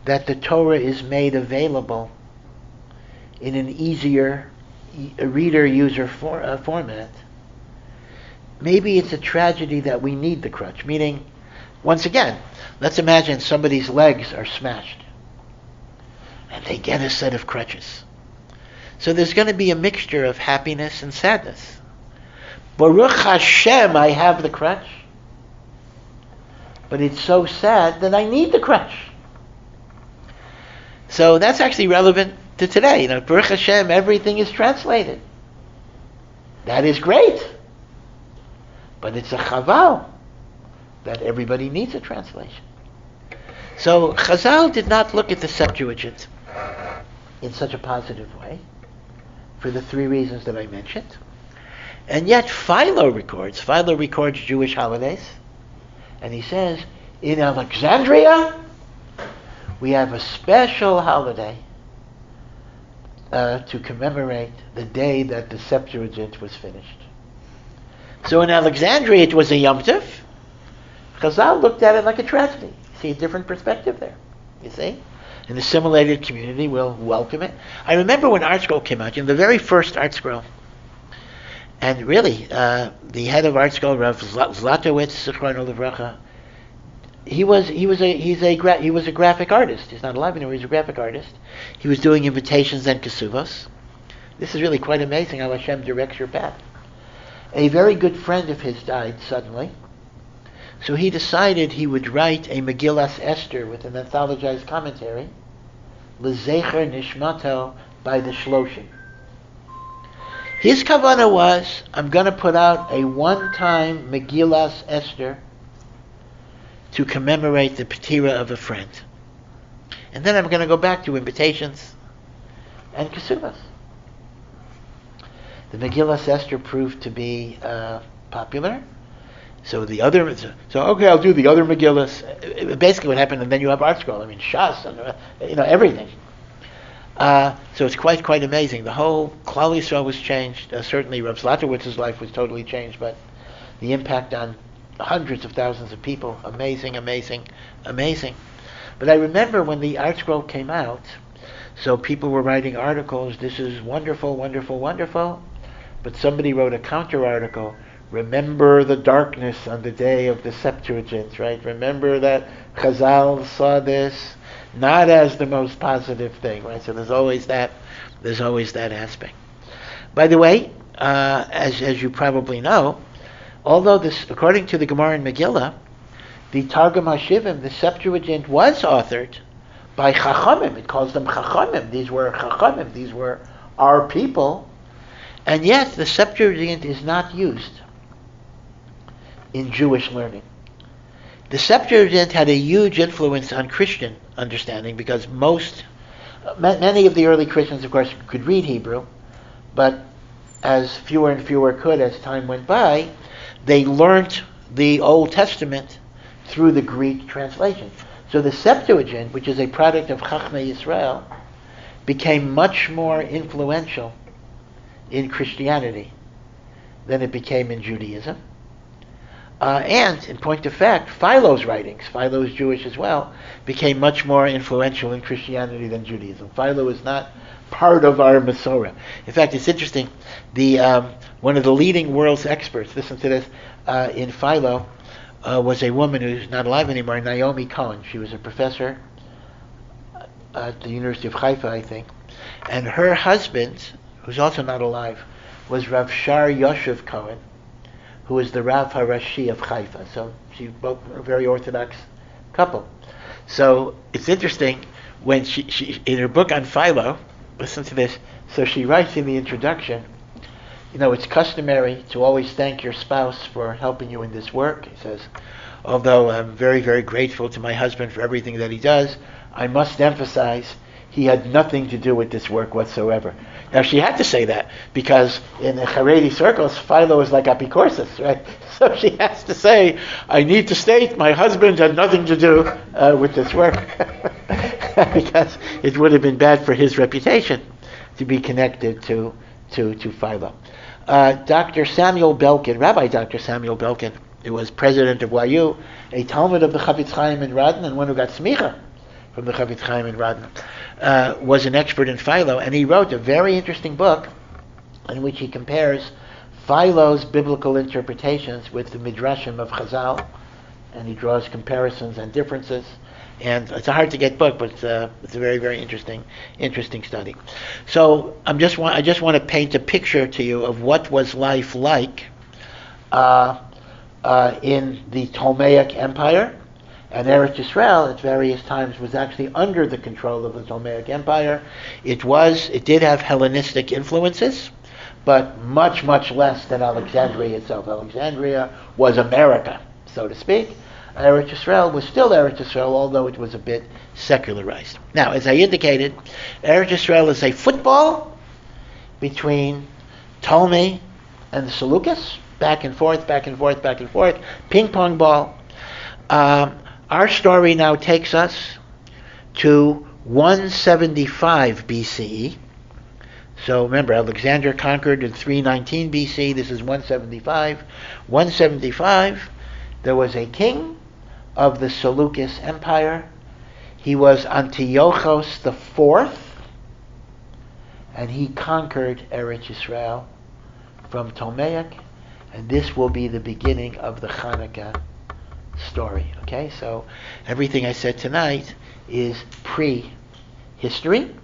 that the Torah is made available in an easier reader-user format, maybe it's a tragedy that we need the crutch. Meaning, once again, let's imagine somebody's legs are smashed and they get a set of crutches. So there's going to be a mixture of happiness and sadness. Baruch Hashem, I have the crutch, but it's so sad that I need the crutch. So that's actually relevant to today. Baruch Hashem, everything is translated. That is great. But it's a chaval that everybody needs a translation. So Chazal did not look at the Septuagint in such a positive way, for the 3 reasons that I mentioned. And yet Philo records Jewish holidays, and he says, in Alexandria, we have a special holiday to commemorate the day that the Septuagint was finished. So in Alexandria it was a Yom Tov. Chazal looked at it like a tragedy. See a different perspective there, you see? An assimilated community will welcome it. I remember when Art Scroll came out, the very first Art Scroll, and really, the head of Art Scroll, Rav Zlatowitz, Zichrono Livracha, he was a graphic artist. He's not alive anymore. He's a graphic artist. He was doing invitations and kesuvos. This is really quite amazing how Hashem directs your path. A very good friend of his died suddenly, so he decided he would write a Megillas Esther with an anthologized commentary, L'Zecher Nishmato, by the Shloshim. His kavanah was, I'm going to put out a one-time Megillas Esther to commemorate the Petira of a friend. And then I'm going to go back to invitations and kesuvos. The Megillah Esther proved to be popular. So okay, I'll do the other Megillas. Basically, what happened, and then you have Art Scroll. I mean, Shas, and everything. So it's quite amazing. The whole Klal Yisrael was changed. Certainly, Rav Zlatarwitz's life was totally changed, but the impact on hundreds of thousands of people, amazing. But I remember when the Art Scroll came out, so people were writing articles, this is wonderful, but somebody wrote a counter article, remember the darkness on the day of the Septuagint, right? Remember that Chazal saw this not as the most positive thing, right? So there's always that aspect. By the way, as you probably know, although this, according to the Gemara and Megillah, the Targum HaShivim, the Septuagint, was authored by Chachamim. It calls them Chachamim. These were Chachamim. These were our people. And yet, the Septuagint is not used in Jewish learning. The Septuagint had a huge influence on Christian understanding because many of the early Christians, of course, could read Hebrew, but as fewer and fewer could as time went by, they learnt the Old Testament through the Greek translation. So the Septuagint, which is a product of Chachmei Yisrael, became much more influential in Christianity than it became in Judaism. And, in point of fact, Philo's writings, Philo is Jewish as well, became much more influential in Christianity than Judaism. Philo is not part of our Masorah. In fact, it's interesting, one of the leading world's experts, listen to this, in Philo, was a woman who's not alive anymore, Naomi Cohen. She was a professor at the University of Haifa, I think. And her husband, who's also not alive, was Rav Shar Yoshev Cohen, who was the Rav Harashi of Haifa. So she both a very Orthodox couple. So it's interesting when she in her book on Philo, listen to this. So she writes in the introduction, it's customary to always thank your spouse for helping you in this work. He says, although I'm very, very grateful to my husband for everything that he does, I must emphasize he had nothing to do with this work whatsoever. Now she had to say that because in the Haredi circles, Philo is like apicorsis, right? So she has to say, I need to state my husband had nothing to do with this work because it would have been bad for his reputation to be connected to Philo. Dr. Samuel Belkin, Rabbi Dr. Samuel Belkin, who was president of YU, a Talmud of the Chavetz Chaim in Radin, and one who got smicha from the Chavetz Chaim in Radin, was an expert in Philo, and he wrote a very interesting book in which he compares Philo's biblical interpretations with the Midrashim of Chazal, and he draws comparisons and differences. And it's a hard to get book, but it's a very, very interesting study. So I just want to paint a picture to you of what was life like in the Ptolemaic Empire, and Eretz Yisrael at various times was actually under the control of the Ptolemaic Empire. It did have Hellenistic influences, but much, much less than Alexandria itself. Alexandria was America, so to speak. Eretz Yisrael was still Eretz Yisrael, although it was a bit secularized. Now, as I indicated, Eretz Yisrael is a football between Ptolemy and the Seleucus, back and forth, ping pong ball. Our story now takes us to 175 BCE. So remember, Alexander conquered in 319 BC. This is 175. 175, there was a king of the Seleucus Empire. He was Antiochus IV, and he conquered Eretz Yisrael from Ptolemaic, and this will be the beginning of the Hanukkah story. Okay, so everything I said tonight is pre-history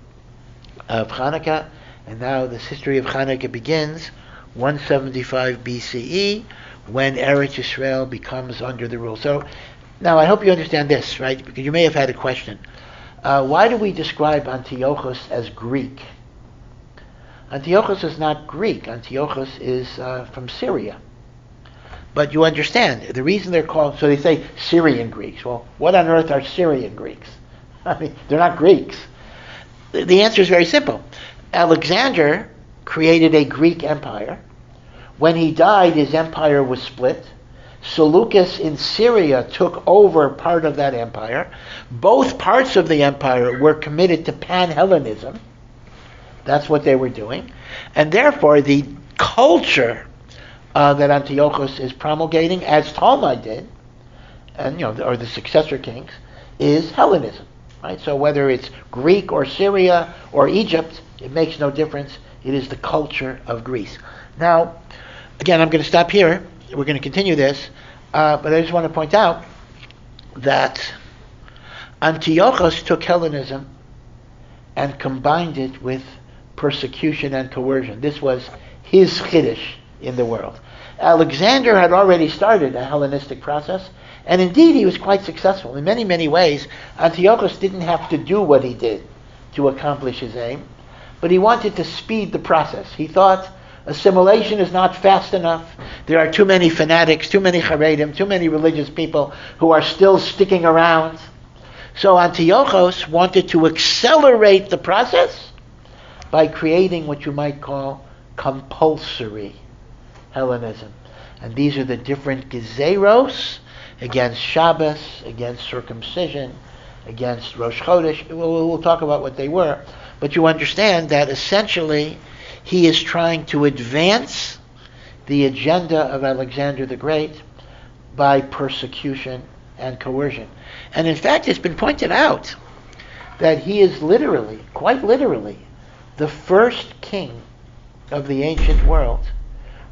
of Hanukkah, and now this history of Hanukkah begins 175 BCE, when Eretz Yisrael becomes under the rule. So now I hope you understand this, right? Because you may have had a question. Why do we describe Antiochus as Greek? Antiochus is not Greek. Antiochus is from Syria. But you understand, the reason they're called, so they say Syrian Greeks. Well, what on earth are Syrian Greeks? I mean, they're not Greeks. The answer is very simple. Alexander created a Greek empire. When he died, his empire was split. Seleucus in Syria took over part of that empire. Both parts of the empire were committed to pan-Hellenism. That's what they were doing. And therefore, the culture that Antiochus is promulgating, as Ptolemy did, and or the successor kings, is Hellenism. Right? So whether it's Greek or Syria or Egypt, it makes no difference. It is the culture of Greece. Now, again, I'm going to stop here. We're going to continue this, but I just want to point out that Antiochus took Hellenism and combined it with persecution and coercion. This was his Chiddush in the world. Alexander had already started a Hellenistic process, and indeed he was quite successful. In many, many ways, Antiochus didn't have to do what he did to accomplish his aim, but he wanted to speed the process. He thought assimilation is not fast enough. There are too many fanatics, too many Haredim, too many religious people who are still sticking around. So Antiochus wanted to accelerate the process by creating what you might call compulsory Hellenism. And these are the different gezeros against Shabbos, against circumcision, against Rosh Chodesh. We'll talk about what they were. But you understand that essentially he is trying to advance the agenda of Alexander the Great by persecution and coercion. And in fact, it's been pointed out that he is literally, quite literally, the first king of the ancient world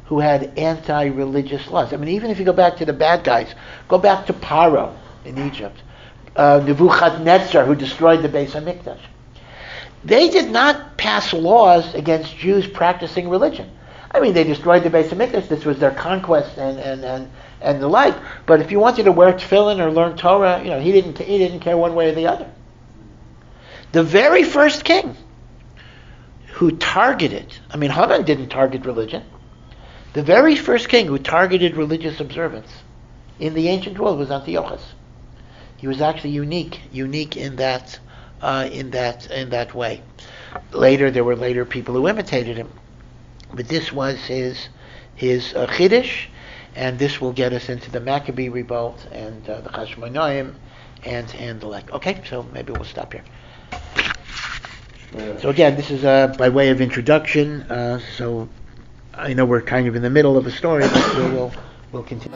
who had anti-religious laws. I mean, even if you go back to the bad guys, go back to Paro in Egypt, Nebuchadnezzar, who destroyed the Beis HaMikdash. They did not pass laws against Jews practicing religion. I mean, they destroyed the Beis HaMikdash. This was their conquest and the like. But if you wanted to wear tefillin or learn Torah, he didn't care one way or the other. The very first king who targeted, Haman didn't target religion. The very first king who targeted religious observance in the ancient world was Antiochus. He was actually unique in that way. Later, there were people who imitated him, but this was his chiddush, and this will get us into the Maccabee revolt and the Chashmonaim and the like. Okay, so maybe we'll stop here. So again, this is by way of introduction. So I know we're kind of in the middle of a story, but we'll continue.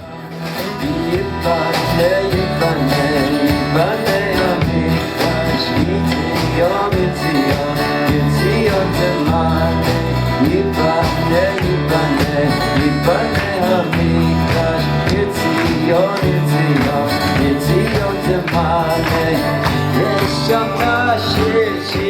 Yes,